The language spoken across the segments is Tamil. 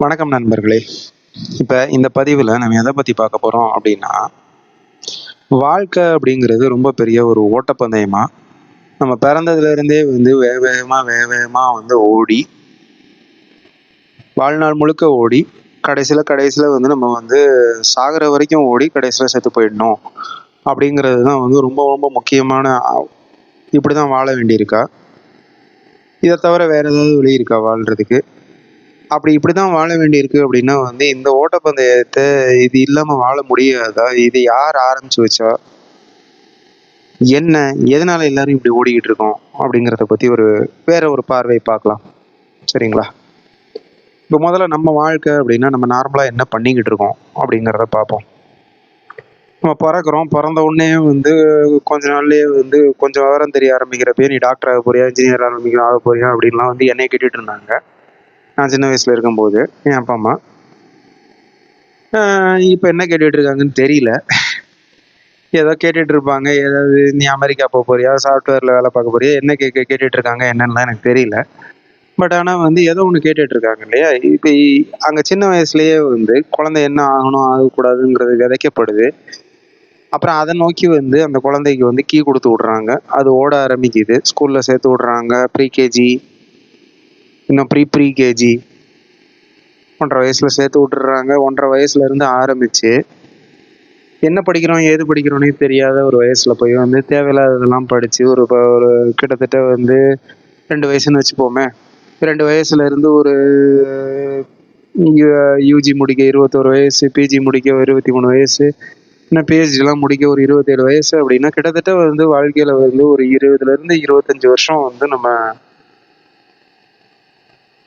வணக்கம் நண்பர்களே. இப்போ இந்த பதிவில் நம்ம எதை பற்றி பார்க்க போகிறோம் அப்படின்னா, வாழ்க்கை அப்படிங்கிறது ரொம்ப பெரிய ஒரு ஓட்டப்பந்தயமாக நம்ம பிறந்ததுலேருந்தே வேக வேகமாக ஓடி வாழ்நாள் முழுக்க ஓடி கடைசியில் நம்ம சாகிற வரைக்கும் ஓடி கடைசியில் செத்து போயிடணும் அப்படிங்கிறது தான் ரொம்ப ரொம்ப முக்கியமான. இப்படி தான் வாழ வேண்டியிருக்கா? இதை தவிர வேறு ஏதாவது வழி இருக்கா வாழ்கிறதுக்கு? அப்படி இப்படிதான் வாழ வேண்டியிருக்கு அப்படின்னா இந்த ஓட்டப்பந்தயத்தை இது இல்லாம வாழ முடியாதா? இது யார் ஆரம்பிச்சு வச்சா? என்ன, எதனால எல்லாரும் இப்படி ஓடிக்கிட்டு இருக்கோம் அப்படிங்கிறத பத்தி வேற ஒரு பார்வை பார்க்கலாம். சரிங்களா? இப்போ முதல்ல நம்ம வாழ்க்கை அப்படின்னா நம்ம நார்மலா என்ன பண்ணிக்கிட்டு இருக்கோம் அப்படிங்கிறத பார்ப்போம். நம்ம பிறக்கிறோம், பிறந்த உடனே கொஞ்ச நாள்லயே கொஞ்சம் விவரம் தெரிய ஆரம்பிக்கிறப்ப நீ டாக்டர் ஆக போறியா, இன்ஜினியர் ஆக போறியா அப்படின்லாம் என்னைய கேட்டுட்டு இருந்தாங்க. நான் சின்ன வயசுல இருக்கும்போது என் அப்பா அம்மா. இப்போ என்ன கேட்டுட்டு இருக்காங்கன்னு தெரியல. ஏதோ கேட்டுட்டு இருப்பாங்க, ஏதாவது நீ அமெரிக்கா போக போறியா, சாஃப்ட்வேர்ல வேலை பார்க்க போறியா, என்ன கேட்டுட்டு இருக்காங்க என்னன்னுலாம் எனக்கு தெரியல. பட் ஆனால் ஏதோ ஒன்று கேட்டுட்டு இருக்காங்க இல்லையா? இப்போ அங்கே சின்ன வயசுலயே குழந்தை என்ன ஆகணும் ஆகக்கூடாதுங்கிறது விதைக்கப்படுது. அப்புறம் அதை நோக்கி அந்த குழந்தைக்கு கீ கொடுத்து விடுறாங்க. அது ஓட ஆரம்பிக்குது. ஸ்கூல்ல சேர்த்து விடுறாங்க. ப்ரீகேஜி, இன்னும் ப்ரீகேஜி 1.5 வயசுல சேர்த்து விட்டுறாங்க. 1.5 வயசுல இருந்து ஆரம்பிச்சு என்ன படிக்கிறோம் ஏது படிக்கிறோன்னே தெரியாத ஒரு வயசுல போய் தேவையில்லாததெல்லாம் படிச்சு ஒரு கிட்டத்தட்ட 2 வயசுன்னு வச்சுப்போமே. 2 வயசுல இருந்து ஒரு யூஜி முடிக்க 21 வயசு, பிஜி முடிக்க 23 வயசு, இன்னும் பிஹெச்டி எல்லாம் முடிக்க ஒரு 27 வயசு அப்படின்னா கிட்டத்தட்ட வாழ்க்கையில ஒரு 20ல இருந்து 25 வருஷம் நம்ம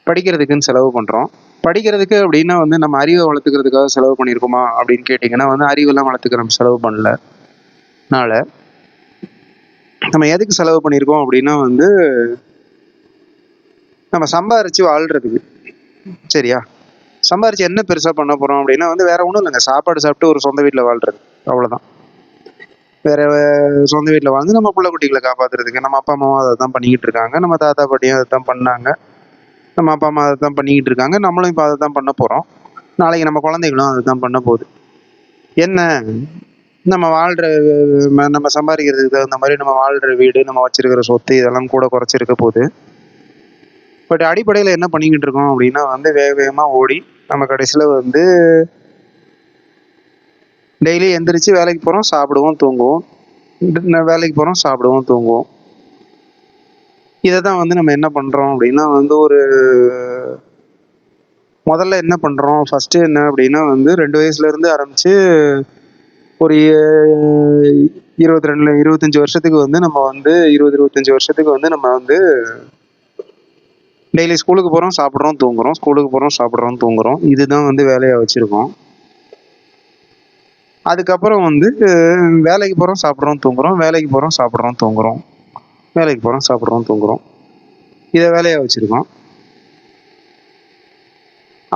படிக்கிறதுக்குன்னு செலவு பண்றோம். படிக்கிறதுக்கு அப்படின்னா நம்ம அறிவை வளர்த்துக்கிறதுக்காக செலவு பண்ணியிருக்கோமா அப்படின்னு கேட்டிங்கன்னா அறிவெல்லாம் வளர்த்துக்க நம்ம செலவு பண்ணல. நம்ம எதுக்கு செலவு பண்ணியிருக்கோம் அப்படின்னா நம்ம சம்பாரிச்சு வாழ்றதுக்கு. சரியா? சம்பாரிச்சு என்ன பெருசா பண்ண போறோம் அப்படின்னா வேற ஒன்றும் இல்லைங்க. சாப்பாடு சாப்பிட்டு ஒரு சொந்த வீட்டில் வாழ்றது, அவ்வளோதான். வேற சொந்த வீட்டில் வாழ்ந்து நம்ம பிள்ளை குட்டிகளை காப்பாத்துறதுக்கு நம்ம அப்பா அம்மாவும் அதை தான் பண்ணிக்கிட்டு இருக்காங்க. நம்ம தாத்தா பாட்டியும் அதை தான் பண்ணாங்க. நம்ம அப்பா அம்மா அதை தான் பண்ணிக்கிட்டு இருக்காங்க. நம்மளும் இப்போ அதை தான் பண்ண போகிறோம். நாளைக்கு நம்ம குழந்தைகளும் அதை தான் பண்ண போகுது. என்ன, நம்ம வாழ்கிற நம்ம சம்பாதிக்கிறதுக்கு தகுந்த மாதிரி நம்ம வாழ்கிற வீடு, நம்ம வச்சிருக்கிற சொத்து இதெல்லாம் கூட குறைச்சிருக்க போகுது. பட் அடிப்படையில் என்ன பண்ணிக்கிட்டு இருக்கோம் அப்படின்னா வேக வேகமாக ஓடி நம்ம கடைசியில் டெய்லி எந்திரிச்சு வேலைக்கு போகிறோம், சாப்பிடுவோம், தூங்குவோம். வேலைக்கு போகிறோம், சாப்பிடுவோம், தூங்குவோம். இதை தான் நம்ம என்ன பண்ணுறோம் அப்படின்னா ஒரு முதல்ல என்ன பண்ணுறோம், ஃபஸ்ட்டு என்ன அப்படின்னா 2 வயசுலேருந்து ஆரம்பித்து ஒரு 25 வருஷத்துக்கு நம்ம 20-25 வருஷத்துக்கு நம்ம டெய்லி ஸ்கூலுக்கு போகிறோம், சாப்பிட்றோம், தூங்குறோம், ஸ்கூலுக்கு போகிறோம், சாப்பிட்றோம், தூங்குறோம். இதுதான் வேலையாக வச்சுருக்கோம். அதுக்கப்புறம் வேலைக்கு போகிறோம், சாப்பிட்றோம், தூங்குறோம், வேலைக்கு போகிறோம், சாப்பிட்றோம், தூங்குறோம், வேலைக்கு போகிறோம், சாப்பிட்றோம், தூங்குறோம். இதை வேலையாக வச்சுருக்கோம்.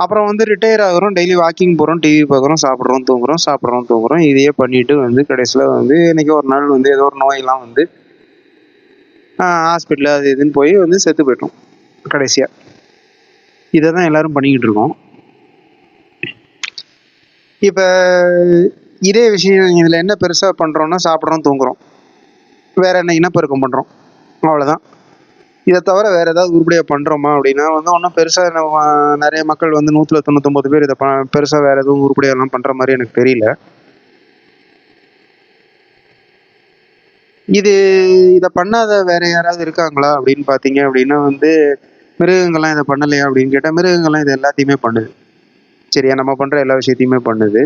அப்புறம் ரிட்டையர் ஆகுறோம், டெய்லி வாக்கிங் போகிறோம், டிவி பார்க்குறோம், சாப்பிட்றோம், தூங்குறோம், சாப்பிட்றோம், தூங்குறோம். இதையே பண்ணிட்டு கடைசியில் என்னைக்கு ஒரு நாள் ஏதோ ஒரு நோயெல்லாம் ஹாஸ்பிட்டலு அது இதுன்னு போய் செத்து போயிட்டோம் கடைசியாக. இதை தான் எல்லாரும் பண்ணிக்கிட்டு இருக்கோம். இப்போ இதே விஷயம் இதில் என்ன பெருசாக பண்ணுறோன்னா சாப்பிட்றோம், தூங்குறோம், வேற என்ன இனப்பெருக்கம் பண்ணுறோம், அவ்வளோதான். இதை தவிர வேற ஏதாவது உருப்படியாக பண்ணுறோமா அப்படின்னா ஒன்றும் பெருசாக நிறைய மக்கள் 199 பேர் இதை பெருசாக வேற எதுவும் உருப்படியெல்லாம் பண்ணுற மாதிரி எனக்கு தெரியல. இதை பண்ணாத வேற யாராவது இருக்காங்களா அப்படின்னு பார்த்தீங்க அப்படின்னா மிருகங்கள்லாம் இதை பண்ணலையா அப்படின்னு கேட்டால் மிருகங்கள்லாம் இது எல்லாத்தையுமே பண்ணுது. சரியா? நம்ம பண்ணுற எல்லா விஷயத்தையுமே பண்ணுது.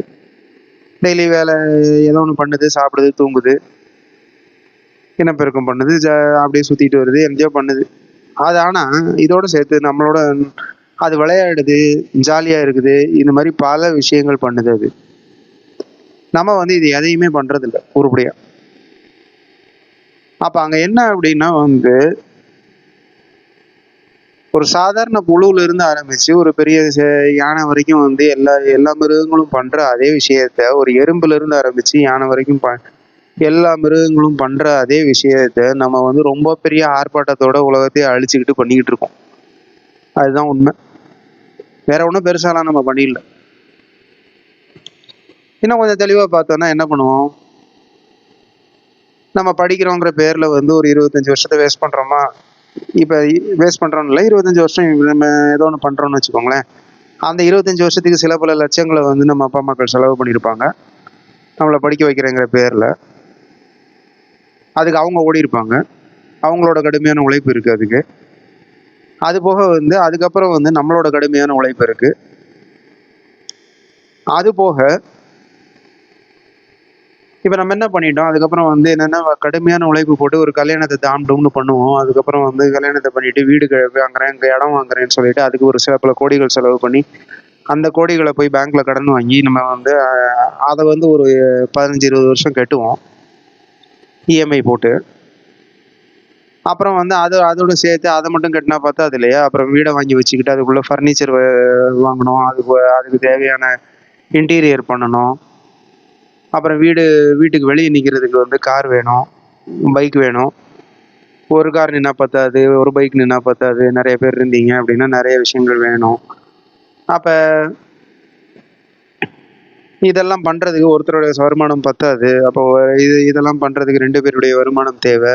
டெய்லி வேலை ஏதோ ஒன்று பண்ணுது, சாப்பிடுது, தூங்குது, இனப்பெருக்கம் பண்ணுது, அப்படியே சுற்றிட்டு வருது, எங்கேயோ பண்ணுது. அது ஆனால் இதோடு சேர்த்து நம்மளோட அது விளையாடுது, ஜாலியாக இருக்குது, இந்த மாதிரி பல விஷயங்கள் பண்ணுது. அது நம்ம இது எதையுமே பண்ணுறதில்ல உருப்படியாக. அப்போ அங்கே என்ன அப்படின்னா ஒரு சாதாரண புழுல இருந்து ஆரம்பிச்சு ஒரு பெரிய யானை வரைக்கும் எல்லா மிருகங்களும் பண்ற அதே விஷயத்த, ஒரு எறும்புல இருந்து ஆரம்பிச்சு யானை வரைக்கும் எல்லா மிருகங்களும் பண்ற அதே விஷயத்த நம்ம ரொம்ப பெரிய ஆர்ப்பாட்டத்தோட உலகத்தையே அழிச்சுக்கிட்டு பண்ணிக்கிட்டு இருக்கோம். அதுதான் உண்மை. வேற ஒன்றும் பெருசாலாம் நம்ம பண்ணிடல. இன்னும் கொஞ்சம் தெளிவாக பார்த்தோன்னா என்ன பண்ணுவோம், நம்ம படிக்கிறோங்கிற பேரில் வந்து ஒரு 25 வருஷத்தை வேஸ்ட் பண்ணுறோமா. இப்போ வேஸ்ட் பண்ணுறோம்னு இல்லை, 25 வருஷம் நம்ம ஏதோ ஒன்று பண்ணுறோம்னு வச்சுக்கோங்களேன். அந்த 25 வருஷத்துக்கு சில பல லட்சங்களை வந்து நம்ம அப்பா அம்மாக்கள் செலவு பண்ணியிருப்பாங்க நம்மளை படிக்க வைக்கிறேங்கிற பேரில். அதுக்கு அவங்க ஓடி இருப்பாங்க, அவங்களோட கடுமையான உழைப்பு இருக்குது அதுக்கு. அது போக வந்து அதுக்கப்புறம் வந்து நம்மளோட கடுமையான உழைப்பு இருக்குது. அது போக இப்போ நம்ம என்ன பண்ணிட்டோம், அதுக்கப்புறம் வந்து என்னென்னா கடுமையான உழைப்பு போட்டு ஒரு கல்யாணத்தை தாம் டூம்னு பண்ணுவோம். அதுக்கப்புறம் வந்து கல்யாணத்தை பண்ணிட்டு வீடு வாங்குறேன், இங்கே இடம் வாங்குறேன்னு சொல்லிட்டு அதுக்கு ஒரு சில பல கோடிகள் செலவு பண்ணி அந்த கோடிகளை போய் பேங்க்ல கடன் வாங்கி நம்ம வந்து அதை வந்து ஒரு 15-20 வருஷம் கட்டுவோம் இஎம்ஐ போட்டு. அப்புறம் வந்து அதோட சேர்த்து அதை மட்டும் கட்டினா பார்த்தா அது இல்லையா, அப்புறம் வீடை வாங்கி வச்சுக்கிட்டு அதுக்குள்ளே ஃபர்னிச்சர் வாங்கணும், அதுக்கு தேவையான இன்டீரியர் பண்ணணும். அப்புறம் வீட்டுக்கு வெளியே நிற்கிறதுக்கு வந்து கார் வேணும், பைக் வேணும். ஒரு கார் நின்னா பத்தாது, ஒரு பைக் நின்னா பத்தாது, நிறைய பேர் இருந்தீங்க அப்படின்னா நிறைய விஷயங்கள் வேணும். அப்போ இதெல்லாம் பண்ணுறதுக்கு ஒருத்தருடைய வருமானம் பத்தாது. அப்போ இதெல்லாம் பண்ணுறதுக்கு 2 பேருடைய வருமானம் தேவை.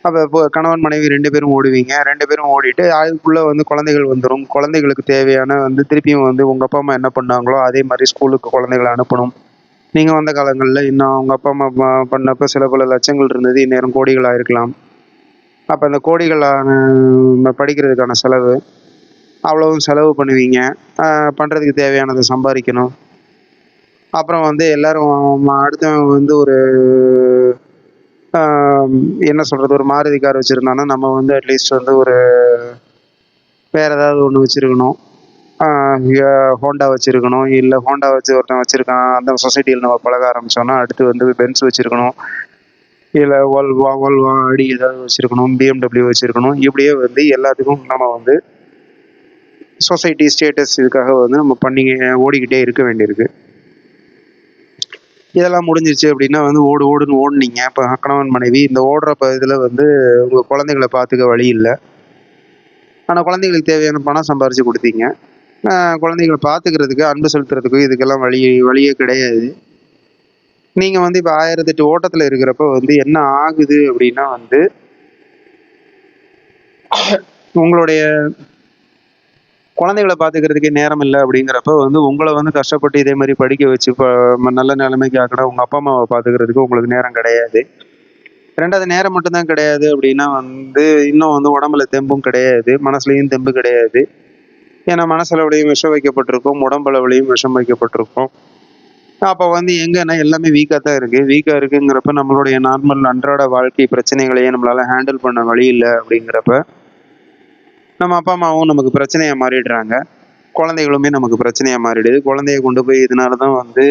அப்போ இப்போ கணவன் மனைவி 2 பேரும் ஓடுவீங்க. 2 பேரும் ஓடிட்டு அதுக்குள்ளே வந்து குழந்தைகள் வந்துடும். குழந்தைகளுக்கு தேவையான வந்து திருப்பியும் வந்து உங்கள் அப்பா அம்மா என்ன பண்ணாங்களோ அதே மாதிரி ஸ்கூலுக்கு குழந்தைகளை அனுப்பணும். நீங்கள் வந்த காலங்களில் இன்னும் அவங்க அப்பா அம்மா பண்ணப்போ சில பல லட்சங்கள் இருந்தது, இந்நேரம் கோடிகளாக இருக்கலாம். அப்போ அந்த கோடிகளான படிக்கிறதுக்கான செலவு அவ்வளவும் செலவு பண்ணுவீங்க. பண்ணுறதுக்கு தேவையானதை சம்பாதிக்கணும். அப்புறம் வந்து எல்லாரும் அடுத்தவங்க வந்து ஒரு என்ன சொல்கிறது, ஒரு மாருதி கார் வச்சுருந்தாங்கன்னா நம்ம வந்து அட்லீஸ்ட் வந்து ஒரு வேறு ஏதாவது ஒன்று வச்சுருக்கணும். ஹோண்டா வச்சுருக்கணும். இல்லை ஹோண்டா வச்சு ஒருத்தன் வச்சுருக்கான், அந்த சொசைட்டியில் நம்ம பழக ஆரம்பித்தோன்னா அடுத்து வந்து பென்ஸ் வச்சுருக்கணும். இல்லை வால்வோ ஆடி ஏதாவது வச்சுருக்கணும், பிஎம்டபிள்யூ வச்சுருக்கணும். இப்படியே வந்து எல்லாத்துக்கும் நம்ம வந்து சொசைட்டி ஸ்டேட்டஸ் இதுக்காக வந்து நம்ம ஓடிக்கிட்டே இருக்க வேண்டியிருக்கு. இதெல்லாம் முடிஞ்சிருச்சு அப்படின்னா வந்து ஓடுன்னு ஓடுனீங்க. இப்போ கணவன் மனைவி இந்த ஓடுற இதில் வந்து உங்கள் குழந்தைகளை பார்த்துக்க வழி இல்லை. ஆனால் குழந்தைங்களுக்கு தேவையான பணம் சம்பாரித்து கொடுத்தீங்க. குழந்தைகளை பார்த்துக்கிறதுக்கு, அன்பு செலுத்துறதுக்கு இதுக்கெல்லாம் வழியே கிடையாது. நீங்கள் வந்து இப்போ 1008 ஓட்டத்தில் இருக்கிறப்ப வந்து என்ன ஆகுது அப்படின்னா வந்து உங்களுடைய குழந்தைகளை பார்த்துக்கிறதுக்கே நேரம் இல்லை. அப்படிங்கிறப்ப வந்து உங்களை வந்து கஷ்டப்பட்டு இதே மாதிரி படிக்க வச்சு இப்போ நல்ல நிலைமைக்கு ஆக்கினா உங்கள் அப்பா அம்மாவை பார்த்துக்கிறதுக்கு உங்களுக்கு நேரம் கிடையாது. 2வது நேரம் மட்டும்தான் கிடையாது அப்படின்னா வந்து இன்னும் வந்து உடம்புல தெம்பும் கிடையாது, மனசுலையும் தெம்பு கிடையாது. ஏன்னா மனசளவுலையும் விஷம் வைக்கப்பட்டிருக்கும், உடம்பளவுலையும் விஷம் வைக்கப்பட்டிருக்கும். அப்போ வந்து எங்கன்னா எல்லாமே வீக்காக தான் இருக்குது. வீக்காக இருக்குங்கிறப்ப நம்மளுடைய நார்மல் அன்றாட வாழ்க்கை பிரச்சனைகளையே நம்மளால் ஹேண்டில் பண்ண வழி இல்லை. அப்படிங்கிறப்ப நம்ம அப்பா அம்மாவும் நமக்கு பிரச்சனையாக மாறிடுறாங்க, குழந்தைகளுமே நமக்கு பிரச்சனையாக மாறிடுது. குழந்தைய கொண்டு போய் இதனால தான் வந்து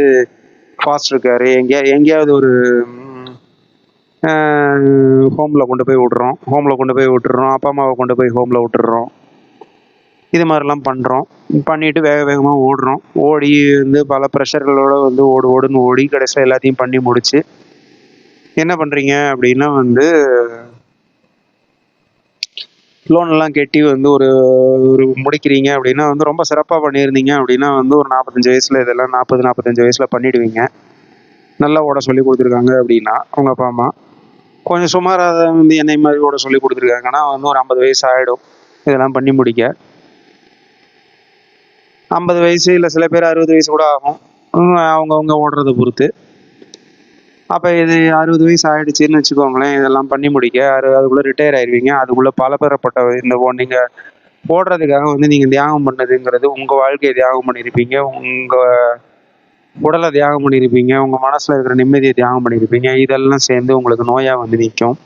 ஃபாஸ்டர் கேரு எங்கேயாவது ஒரு ஹோமில் கொண்டு போய் விட்டுறோம். அப்பா அம்மாவை கொண்டு போய் ஹோமில் விட்டுடுறோம். இது மாதிரிலாம் பண்ணுறோம். பண்ணிவிட்டு வேகமாக ஓடி வந்து பல ப்ரெஷர்களோடு வந்து ஓடுன்னு ஓடி கடைசியில் எல்லாத்தையும் பண்ணி முடித்து என்ன பண்ணுறீங்க அப்படின்னா வந்து லோனெல்லாம் கட்டி வந்து ஒரு முடிக்கிறீங்க அப்படின்னா வந்து ரொம்ப சிறப்பாக பண்ணியிருந்தீங்க அப்படின்னா வந்து ஒரு 45 வயசில் இதெல்லாம் 40-45 வயசில் பண்ணிவிடுவீங்க. நல்லா ஓட சொல்லி கொடுத்துருக்காங்க அப்படின்னா அவங்க அப்பா அம்மா. கொஞ்சம் சுமாராக வந்து என்னை மாதிரி ஓட சொல்லி கொடுத்துருக்காங்கன்னா வந்து ஒரு 50 வயசு ஆகிடும் இதெல்லாம் பண்ணி முடிக்க. 50 வயசு இல்லை சில பேர் 60 வயசு கூட ஆகும், அவங்கவுங்க ஓடுறதை பொறுத்து. அப்போ இது 60 வயசு ஆகிடுச்சின்னு வச்சுக்கோங்களேன், இதெல்லாம் பண்ணி முடிக்க அதுக்குள்ளே ரிட்டையர் ஆயிடுவீங்க. அதுக்குள்ளே பலதரப்பட்ட இந்த நீங்கள் ஓடுறதுக்காக வந்து நீங்கள் தியாகம் பண்ணதுங்கிறது உங்கள் வாழ்க்கையை தியாகம் பண்ணியிருப்பீங்க, உங்கள் உடலை தியாகம் பண்ணியிருப்பீங்க, உங்கள் மனசில் இருக்கிற நிம்மதியை தியாகம் பண்ணியிருப்பீங்க. இதெல்லாம் சேர்ந்து உங்களுக்கு நோயாக வந்து நிற்கும்.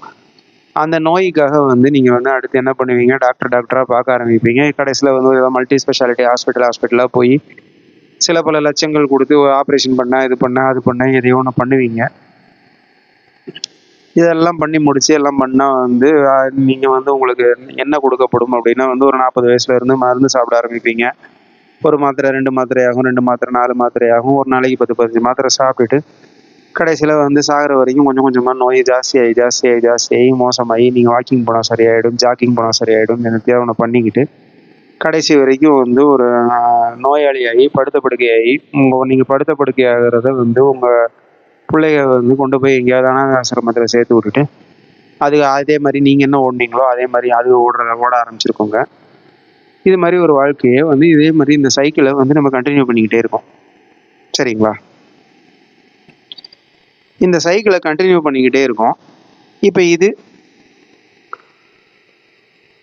அந்த நோய்க்காக வந்து நீங்கள் வந்து அடுத்து என்ன பண்ணுவீங்க, டாக்டராக பார்க்க ஆரம்பிப்பீங்க. கடைசியில் வந்து ஏதாவது மல்டி ஸ்பெஷாலிட்டி ஹாஸ்பிட்டலாக போய் சில பல லட்சங்கள் கொடுத்து ஆப்ரேஷன் பண்ண இது பண்ண அது பண்ண எதையோ ஒன்று பண்ணுவீங்க. இதெல்லாம் பண்ணி முடிச்சு எல்லாம் பண்ணால் வந்து நீங்கள் வந்து உங்களுக்கு என்ன கொடுக்கப்படும் அப்படின்னா வந்து ஒரு 40 வயசுல இருந்து மருந்து சாப்பிட ஆரம்பிப்பீங்க. ஒரு மாத்திரை 2 மாத்திரையாகும், 2 மாத்திரை 4 மாத்திரையாகும். ஒரு நாளைக்கு 10-15 மாத்திரை சாப்பிட்டுட்டு கடைசியில் வந்து சாகிற வரைக்கும் கொஞ்சம் கொஞ்சமாக நோய் ஜாஸ்தியாகி மோசமாகி நீங்கள் வாக்கிங் போனால் சரியாயிடும், ஜாக்கிங் போனால் சரியாயிடும், எனக்கு தேவையான பண்ணிக்கிட்டு கடைசி வரைக்கும் வந்து ஒரு நோயாளியாகி படுத்த படுக்கையாகி நீங்கள் படுத்த படுக்கையாகிறத வந்து உங்கள் பிள்ளைய வந்து கொண்டு போய் எங்கேயாவது அனாதை ஆசிரமத்தில் சேர்த்து விட்டுட்டு அதே மாதிரி நீங்கள் என்ன ஓடுனீங்களோ அதே மாதிரி அது ஓட ஆரம்பிச்சிருக்கோங்க. இது மாதிரி ஒரு வாழ்க்கையை வந்து இதே மாதிரி இந்த சைக்கிளை வந்து நம்ம கண்டினியூ பண்ணிக்கிட்டே இருக்கோம். சரிங்களா? இந்த சைக்கிளை கண்டினியூ பண்ணிக்கிட்டே இருக்கோம். இப்போ இது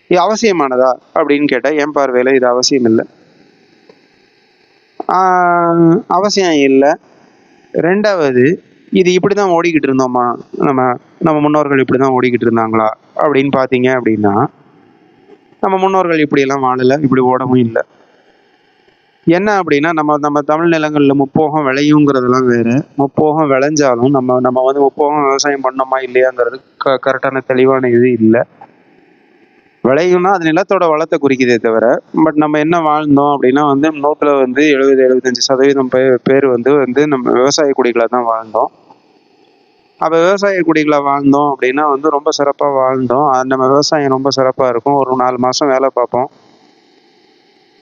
அவசியமானதா அப்படின்னு கேட்டால் என் பார்வையில் இது அவசியம் இல்லை. அவசியம் இல்லை. ரெண்டாவது, இது இப்படி தான் ஓடிக்கிட்டு இருந்தோமா, நம்ம நம்ம முன்னோர்கள் இப்படி தான் ஓடிக்கிட்டு இருந்தாங்களா அப்படின்னு பார்த்தீங்க அப்படின்னா, நம்ம முன்னோர்கள் இப்படியெல்லாம் வாழலை, இப்படி ஓடவும் இல்லை. என்ன அப்படின்னா, நம்ம தமிழ் நிலங்களில் முப்போகம் விளையுங்கிறதுலாம் வேறு. முப்போகம் விளைஞ்சாலும் நம்ம வந்து முப்போகம் விவசாயம் பண்ணோமா இல்லையாங்கிறது கரெக்டான தெளிவான இது இல்லை. விளையும்னா அது நிலத்தோட வளத்தை குறிக்குதே தவிர, பட் நம்ம என்ன வாழ்ந்தோம் அப்படின்னா வந்து 100ல் வந்து 70-75% பேர் வந்து நம்ம விவசாய குடிகளாக தான் வாழ்ந்தோம். அப்போ விவசாய குடிகளை வாழ்ந்தோம் அப்படின்னா வந்து ரொம்ப சிறப்பாக வாழ்ந்தோம். நம்ம விவசாயம் ரொம்ப சிறப்பாக இருக்கும். ஒரு 4 மாதம் வேலை பார்ப்போம்.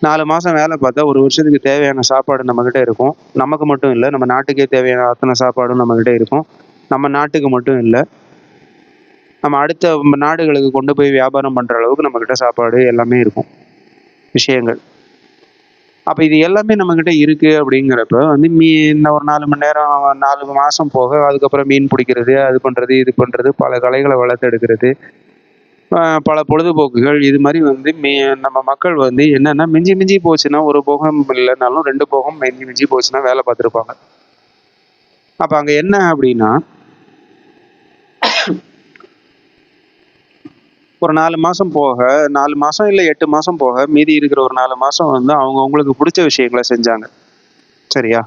4 மாதம் வேலை பார்த்தா ஒரு வருஷத்துக்கு தேவையான சாப்பாடு நம்மக்கிட்ட இருக்கும். நமக்கு மட்டும் இல்லை, நம்ம நாட்டுக்கே தேவையான அத்தனை சாப்பாடும் நம்மக்கிட்ட இருக்கும். நம்ம நாட்டுக்கு மட்டும் இல்லை, நம்ம அடுத்த நாடுகளுக்கு கொண்டு போய் வியாபாரம் பண்ணுற அளவுக்கு நம்மக்கிட்ட சாப்பாடு எல்லாமே இருக்கும், விஷயங்கள். அப்போ இது எல்லாமே நம்மக்கிட்ட இருக்குது அப்படிங்கிறப்ப வந்து இந்த ஒரு 4 மணி நேரம் 4 மாதம் போக அதுக்கப்புறம் மீன் பிடிக்கிறது, அது பண்ணுறது, இது பண்ணுறது, பல கலைகளை வளர்த்தெடுக்கிறது, பல பொழுதுபோக்குகள், இது மாதிரி வந்து நம்ம மக்கள் வந்து என்னென்னா மிஞ்சி மிஞ்சி போச்சுன்னா ஒரு போகம் இல்லைனாலும் 2 போகம் மிஞ்சி மிஞ்சி போச்சுன்னா வேலை பார்த்துருப்பாங்க. அப்போ அங்கே என்ன அப்படின்னா, ஒரு 4 மாதம் போக, 4 மாதம் இல்லை 8 மாதம் போக மீதி இருக்கிற ஒரு 4 மாதம் வந்து அவங்களுக்கு பிடிச்ச விஷயங்களை செஞ்சாங்க. சரியா?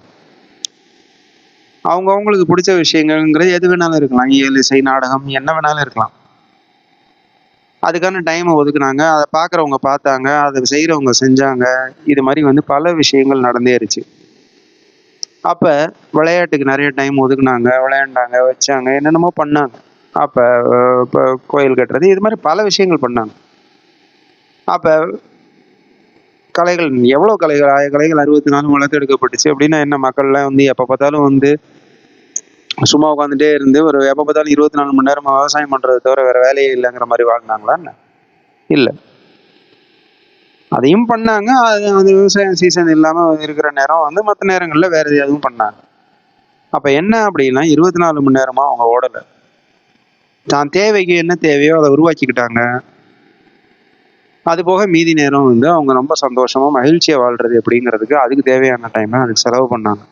அவங்களுக்கு பிடிச்ச விஷயங்கள்ங்கிறது எது வேணாலும் இருக்கலாம். இயல், இசை, நாடகம், என்ன வேணாலும் இருக்கலாம். அதுக்கான டைமை ஒதுக்குனாங்க, அதை பார்க்குறவங்க பார்த்தாங்க, அதை செய்கிறவங்க செஞ்சாங்க. இது மாதிரி வந்து பல விஷயங்கள் நடந்தேருச்சு. அப்போ விளையாட்டுக்கு நிறைய டைம் ஒதுக்குனாங்க, விளையாண்டாங்க, வச்சாங்க, என்னென்னமோ பண்ணாங்க. அப்போ இப்போ கோயில் கட்டுறது, இது மாதிரி பல விஷயங்கள் பண்ணாங்க. அப்போ கலைகள், எவ்வளோ கலைகள், 1000 கலைகள் 64 வளர்த்தெடுக்கப்பட்டுச்சு அப்படின்னா என்ன, மக்கள்லாம் வந்து எப்போ பார்த்தாலும் வந்து சும்மா உட்காந்துட்டே இருந்து ஒரு எப்போ பார்த்தாலும் 24 மணி நேரம் விவசாயம் பண்ணுறதை தவிர வேறு வேலையே இல்லைங்கிற மாதிரி வாழ்ந்தாங்களா என்ன? இல்லை. அதையும் பண்ணாங்க. அது விவசாயம் சீசன் இல்லாமல் இருக்கிற நேரம் வந்து மற்ற நேரங்களில் வேறு எதுவும் பண்ணாங்க. அப்போ என்ன அப்படின்னா 24 மணி நேரமாக அவங்க ஓடலை. தான் தேவைக்கு என்ன தேவையோ அதை உருவாக்கிக்கிட்டாங்க. அது போக மீதி நேரம் வந்து அவங்க ரொம்ப சந்தோஷமாக மகிழ்ச்சியாக வாழ்கிறது அப்படிங்கிறதுக்கு அதுக்கு தேவையான டைமை அதுக்கு செலவு பண்ணாங்க.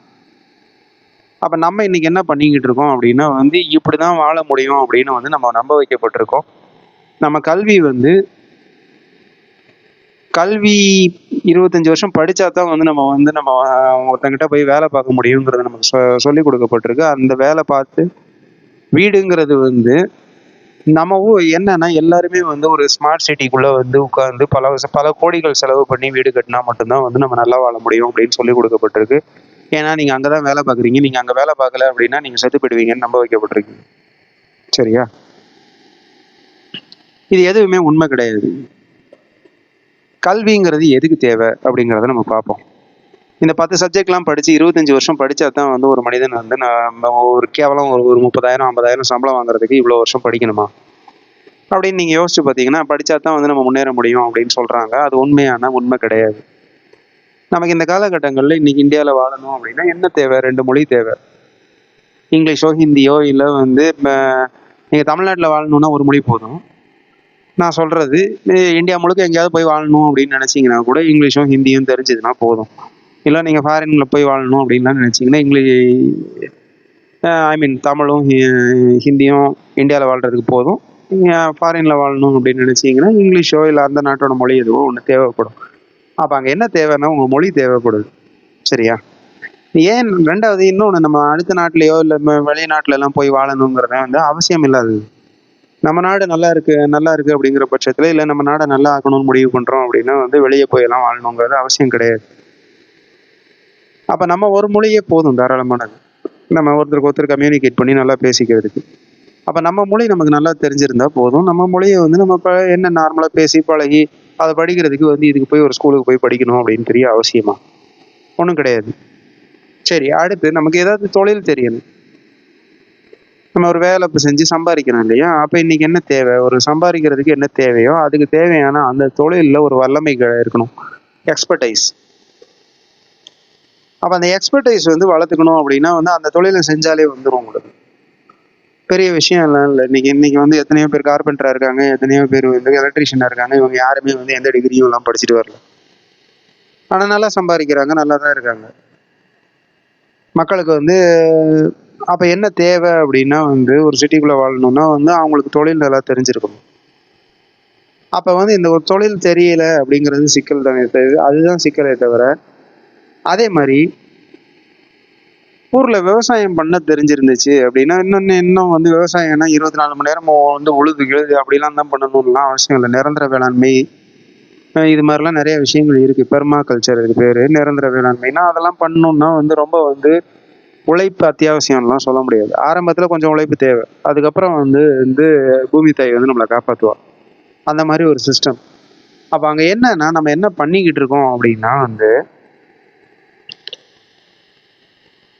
அப்போ நம்ம இன்னைக்கு என்ன பண்ணிக்கிட்டு இருக்கோம் அப்படின்னா வந்து இப்படி தான் வாழ முடியும் அப்படின்னு வந்து நம்ம நம்ப வைக்கப்பட்டிருக்கோம். நம்ம கல்வி 25 வருஷம் படித்தா தான் வந்து நம்ம ஒருத்தங்கிட்ட போய் வேலை பார்க்க முடியுங்கிறது நமக்கு சொல்லி கொடுக்கப்பட்டிருக்கு. அந்த வேலை பார்த்து வீடுங்கிறது வந்து நம்ம என்னன்னா எல்லாருமே வந்து ஒரு ஸ்மார்ட் சிட்டிக்குள்ளே வந்து உட்காந்து பல கோடிகள் செலவு பண்ணி வீடு கட்டினா மட்டும்தான் வந்து நம்ம நல்லா வாழ முடியும் அப்படின்னு சொல்லி கொடுக்கப்பட்டிருக்கு. ஏன்னா நீங்கள் அங்கே தான் வேலை பார்க்குறீங்க, நீங்கள் அங்கே வேலை பார்க்கல அப்படின்னா நீங்கள் செத்து போயிடுவீங்கன்னு நம்ப வைக்கப்பட்டிருக்கீங்க. சரியா? இது எதுவுமே உண்மை கிடையாது. கல்விங்கிறது எதுக்கு தேவை அப்படிங்கிறத நம்ம பார்ப்போம். இந்த 10 சப்ஜெக்ட்லாம் படித்து 25 வருஷம் படித்தா தான் வந்து ஒரு மனிதன் வந்து ஒரு கேவலம் ஒரு 30,000 50,000 சம்பளம் வாங்குறதுக்கு இவ்வளோ வருஷம் படிக்கணுமா அப்படின்னு நீங்கள் யோசிச்சு பார்த்தீங்கன்னா, படித்தா தான் வந்து நம்ம முன்னேற முடியும் அப்படின்னு சொல்கிறாங்க. அது உண்மை கிடையாது. நமக்கு இந்த காலகட்டங்களில் இன்றைக்கி இந்தியாவில் வாழணும் அப்படின்னா என்ன தேவை? 2 மொழி தேவை. இங்கிலீஷோ ஹிந்தியோ இல்லை வந்து நீங்கள் தமிழ்நாட்டில் வாழணுன்னா ஒரு மொழி போதும். நான் சொல்கிறது இந்தியா முழுக்க எங்கேயாவது போய் வாழணும் அப்படின்னு நினச்சிங்கன்னா கூட இங்கிலீஷும் ஹிந்தியும் தெரிஞ்சதுன்னா போதும். இல்லை நீங்கள் ஃபாரினில் போய் வாழணும் அப்படின்லாம் நினச்சிங்கன்னா தமிழும் ஹிந்தியும் இந்தியாவில் வாழ்கிறதுக்கு போதும். நீங்கள் ஃபாரினில் வாழணும் அப்படின்னு நினச்சிங்கன்னா இங்கிலீஷோ இல்லை அந்த நாட்டோட மொழி எதுவோ ஒன்று தேவைப்படும். அப்போ அங்கே என்ன தேவைன்னா உங்கள் மொழி தேவைப்படுது. சரியா? ஏன்? ரெண்டாவது இன்னொன்று, நம்ம அடுத்த நாட்டிலையோ இல்லை வெளிநாட்டிலலாம் போய் வாழணுங்கிறத வந்து அவசியம் இல்லாதது. நம்ம நாடு நல்லா இருக்குது அப்படிங்கிற பட்சத்தில், இல்லை நம்ம நாடை நல்லா ஆக்கணும்னு முடிவு பண்ணுறோம் அப்படின்னா வந்து வெளியே போயெல்லாம் வாழணுங்கிறது அவசியம் கிடையாது. அப்போ நம்ம ஒரு மொழியே போதும், தாராளமானது. நம்ம ஒருத்தருக்கு ஒருத்தர் கம்யூனிகேட் பண்ணி நல்லா பேசிக்கிறதுக்கு. அப்போ நம்ம மொழி நமக்கு நல்லா தெரிஞ்சிருந்தா போதும். நம்ம மொழியை வந்து நம்ம என்ன நார்மலாக பேசி பழகி அதை படிக்கிறதுக்கு வந்து இதுக்கு போய் ஒரு ஸ்கூலுக்கு போய் படிக்கணும் அப்படின்னு பெரிய அவசியமா? ஒன்றும் கிடையாது. சரி, அடுத்து நமக்கு ஏதாவது தொழில் தெரியணும். நம்ம ஒரு வேலை இப்போ செஞ்சு சம்பாதிக்கணும் இல்லையா? அப்போ இன்னைக்கு என்ன தேவை? ஒரு சம்பாதிக்கிறதுக்கு என்ன தேவையோ அதுக்கு தேவையான அந்த தொழிலில் ஒரு வல்லமை இருக்கணும், எக்ஸ்பர்டைஸ். அப்போ அந்த எக்ஸ்பர்டைஸ் வந்து வளர்த்துக்கணும் அப்படின்னா வந்து அந்த தொழிலை செஞ்சாலே வந்துடும் உங்களுக்கு. பெரிய விஷயம் எல்லாம் இல்லை. இன்னைக்கு இன்னைக்கு வந்து எத்தனையோ பேர் கார்பெண்டராக இருக்காங்க, எத்தனையோ பேர் வந்து எலக்ட்ரிஷியனாக இருக்காங்க. இவங்க யாருமே வந்து எந்த டிகிரியும் எல்லாம் படிச்சுட்டு வரல. ஆனால் நல்லா சம்பாதிக்கிறாங்க, நல்லா தான் இருக்காங்க. மக்களுக்கு வந்து அப்போ என்ன தேவை அப்படின்னா வந்து ஒரு சிட்டிக்குள்ளே வாழணும்னா வந்து அவங்களுக்கு தொழில் நல்லா தெரிஞ்சிருக்கணும். அப்போ வந்து இந்த ஒரு தொழில் தெரியல அப்படிங்கிறது சிக்கல் தானே, அதுதான் சிக்கலே தவிர. அதே மாதிரி ஊரில் விவசாயம் பண்ண தெரிஞ்சிருந்துச்சு அப்படின்னா இன்னும் வந்து விவசாயம்னா 24 மணி நேரம் வந்து உழுது கிழுது அப்படிலாம் தான் பண்ணணும்லாம் அவசியம் இல்லை. நிரந்தர வேளாண்மை இது மாதிரிலாம் நிறைய விஷயங்கள் இருக்குது. பெர்மா கல்ச்சர் இது பேர், நிரந்தர வேளாண்மைனா. அதெல்லாம் பண்ணணும்னா வந்து ரொம்ப வந்து உழைப்பு அத்தியாவசியம்லாம் சொல்ல முடியாது. ஆரம்பத்தில் கொஞ்சம் உழைப்பு தேவை, அதுக்கப்புறம் வந்து பூமி தாய் வந்து நம்மளை காப்பாற்றுவா. அந்த மாதிரி ஒரு சிஸ்டம். அப்போ அங்கே என்னன்னா நம்ம என்ன பண்ணிக்கிட்டு இருக்கோம் அப்படின்னா வந்து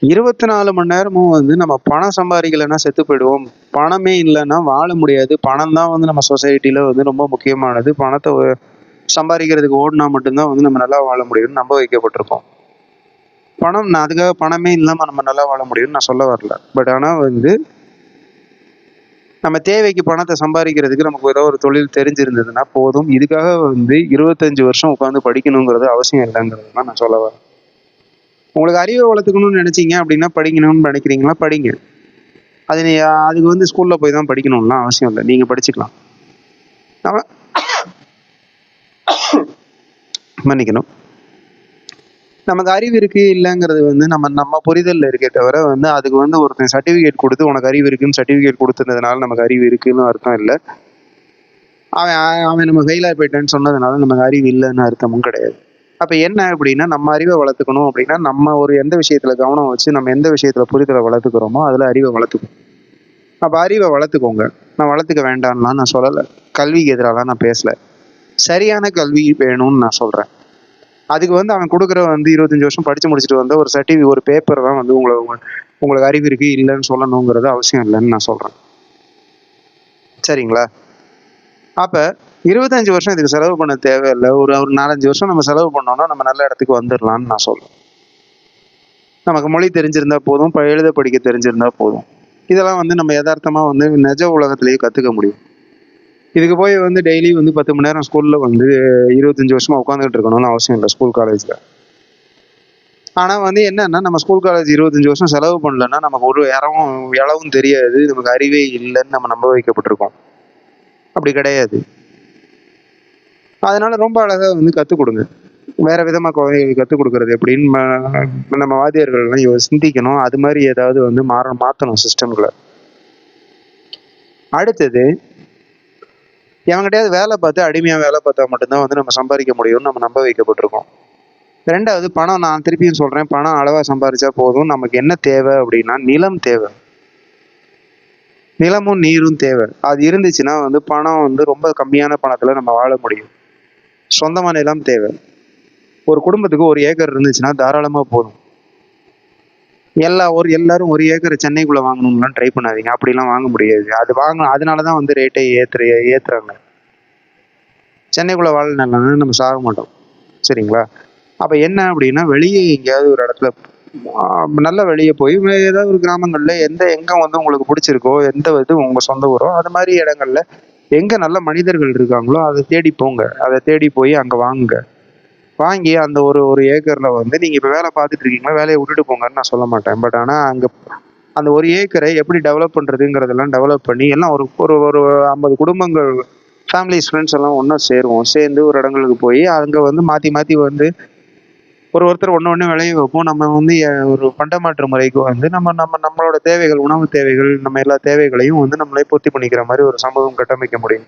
24 மணி நேரமும் வந்து நம்ம பணம் சம்பாதிக்கலைன்னா செத்து போயிடுவோம். பணமே இல்லைன்னா வாழ முடியாது. பணம் தான் வந்து நம்ம சொசைட்டியில் வந்து ரொம்ப முக்கியமானது. பணத்தை சம்பாதிக்கிறதுக்கு ஓடினா மட்டும்தான் வந்து நம்ம நல்லா வாழ முடியும்னு நம்ப வைக்கப்பட்டிருக்கோம். நான் அதுக்காக பணமே இல்லாமல் நம்ம நல்லா வாழ முடியும்னு நான் சொல்ல வரல. பட் ஆனால் வந்து நம்ம தேவைக்கு பணத்தை சம்பாதிக்கிறதுக்கு நமக்கு ஏதோ ஒரு தொழில் தெரிஞ்சிருந்ததுன்னா போதும். இதுக்காக வந்து 25 வருஷம் உட்காந்து படிக்கணுங்கிறது அவசியம் இல்லைங்கிறது தான் நான் சொல்ல வரேன். உங்களுக்கு அறிவை வளர்த்துக்கணும்னு நினைச்சீங்க அப்படின்னா படிக்கணும்னு நினைக்கிறீங்களா படிங்க. அதுக்கு வந்து ஸ்கூல்ல போய் தான் படிக்கணும்லாம் அவசியம் இல்லை, நீங்க படிச்சுக்கலாம். நம்ம மன்னிக்கணும், நமக்கு அறிவு இருக்கு இல்லைங்கிறது வந்து நம்ம புரிதல்ல இருக்கே தவிர வந்து அதுக்கு வந்து ஒருத்தன் சர்டிஃபிகேட் கொடுத்து உனக்கு அறிவு இருக்குன்னு சர்டிஃபிகேட் கொடுத்ததுனால நமக்கு அறிவு இருக்குன்னு அர்த்தம் இல்லை. அவன் நம்ம ஃபெயிலாக போயிட்டேன்னு சொன்னதுனால நமக்கு அறிவு இல்லைன்னு அர்த்தமும் கிடையாது. அப்போ என்ன அப்படின்னா நம்ம அறிவை வளர்த்துக்கணும் அப்படின்னா நம்ம ஒரு எந்த விஷயத்துல கவனம் வச்சு நம்ம எந்த விஷயத்துல புரிதலை வளர்த்துக்கிறோமோ அதில் அறிவை வளர்த்துக்கணும். அப்போ அறிவை வளர்த்துக்கோங்க. நான் வளர்த்துக்க வேண்டாம்லாம் நான் சொல்லலை, கல்விக்கு எதிராலாம் நான் பேசலை. சரியான கல்வி வேணும்னு நான் சொல்கிறேன். அதுக்கு வந்து அவன் கொடுக்குற வந்து 25 வருஷம் படித்து முடிச்சுட்டு வந்த ஒரு சர்டிஃபிகேட், ஒரு பேப்பர் தான் வந்து உங்களுக்கு அறிவு இருக்கு இல்லைன்னு சொல்லணுங்கிறது அவசியம் இல்லைன்னு நான் சொல்கிறேன். சரிங்களா? அப்போ 25 வருஷம் இதுக்கு செலவு பண்ண தேவையில்லை. ஒரு 4-5 வருஷம் நம்ம செலவு பண்ணோம்னா நம்ம நல்ல இடத்துக்கு வந்துடலான்னு நான் சொல்கிறேன். நமக்கு மொழி தெரிஞ்சிருந்தா போதும், எழுத படிக்க தெரிஞ்சிருந்தா போதும். இதெல்லாம் வந்து நம்ம யதார்த்தமாக வந்து நிஜ உலகத்திலேயே கற்றுக்க முடியும். இதுக்கு போய் வந்து டெய்லி வந்து 10 மணி நேரம் ஸ்கூலில் வந்து 25 வருஷமாக உட்காந்துக்கிட்டு இருக்கணும்னு அவசியம் இல்லை ஸ்கூல் காலேஜில். ஆனால் வந்து என்னன்னா நம்ம ஸ்கூல் காலேஜ் 25 வருஷம் செலவு பண்ணலன்னா நமக்கு ஒரு இளவும் தெரியாது, நமக்கு அறிவே இல்லைன்னு நம்ம நம்ப வைக்கப்பட்டிருக்கோம். அப்படி கிடையாது. அதனால ரொம்ப அழகாக வந்து கற்றுக் கொடுங்க. வேற விதமாக குழந்தைகளுக்கு கற்றுக் கொடுக்கறது எப்படின்னு நம்ம வாத்தியார்கள்லாம் சிந்திக்கணும். அது மாதிரி ஏதாவது வந்து மாற்றணும் சிஸ்டம்களை. அடுத்தது, எவங்கிட்டையாவது வேலை பார்த்து அடிமையாக வேலை பார்த்தா மட்டும்தான் வந்து நம்ம சம்பாதிக்க முடியும்னு நம்ம நம்ப வைக்கப்பட்டிருக்கோம். ரெண்டாவது, பணம். நான் திருப்பியும் சொல்கிறேன், பணம் அளவாக சம்பாதிச்சா போதும். நமக்கு என்ன தேவை அப்படின்னா நிலம் தேவை, நிலமும் நீரும் தேவை. அது இருந்துச்சுன்னா வந்து பணம் வந்து ரொம்ப கம்மியான பணத்தில் நம்ம வாழ முடியும். சொந்தமான நிலம் தேவை. ஒரு குடும்பத்துக்கு 1 ஏக்கர் இருந்துச்சுன்னா தாராளமாக போதும். எல்லாரும் 1 ஏக்கர் சென்னைக்குள்ளே வாங்கணும்லாம் ட்ரை பண்ணாதீங்க, அப்படிலாம் வாங்க முடியாது. அதனால தான் வந்து ரேட்டை ஏற்றுறாங்க. சென்னைக்குள்ளே வாழணும்னா நம்ம சாக மாட்டோம். சரிங்களா? அப்போ என்ன அப்படின்னா வெளியே எங்கேயாவது ஒரு இடத்துல நல்ல வெளியே போய் ஏதாவது ஒரு கிராமங்களில் எங்கே வந்து உங்களுக்கு பிடிச்சிருக்கோ, எந்த இது உங்கள் சொந்த ஊரோ அது மாதிரி இடங்கள்ல எங்கே நல்ல மனிதர்கள் இருக்காங்களோ அதை தேடி போங்க. அதை தேடி போய் அங்கே வாங்கி அந்த ஒரு ஏக்கரில் வந்து நீங்கள் இப்போ வேலை பார்த்துட்டு இருக்கீங்களா, வேலையை விட்டுட்டு போங்கன்னு நான் சொல்ல மாட்டேன். பட் ஆனால் அங்கே அந்த 1 ஏக்கரை எப்படி டெவலப் பண்ணுறதுங்கிறதெல்லாம் டெவலப் பண்ணி எல்லாம் ஒரு 50 குடும்பங்கள், ஃபேமிலிஸ், ஃப்ரெண்ட்ஸ் எல்லாம் ஒன்றா சேர்ந்து ஒரு இடங்களுக்கு போய் அங்கே வந்து மாற்றி வந்து ஒருத்தர் ஒன்று விளைய வைப்போம். நம்ம வந்து ஒரு பண்டமாற்று முறைக்கு வந்து நம்மளோட தேவைகள், உணவு தேவைகள், நம்ம எல்லா தேவைகளையும் வந்து நம்மளே பூர்த்தி பண்ணிக்கிற மாதிரி ஒரு சமூகம் கட்டமைக்க முடியும்.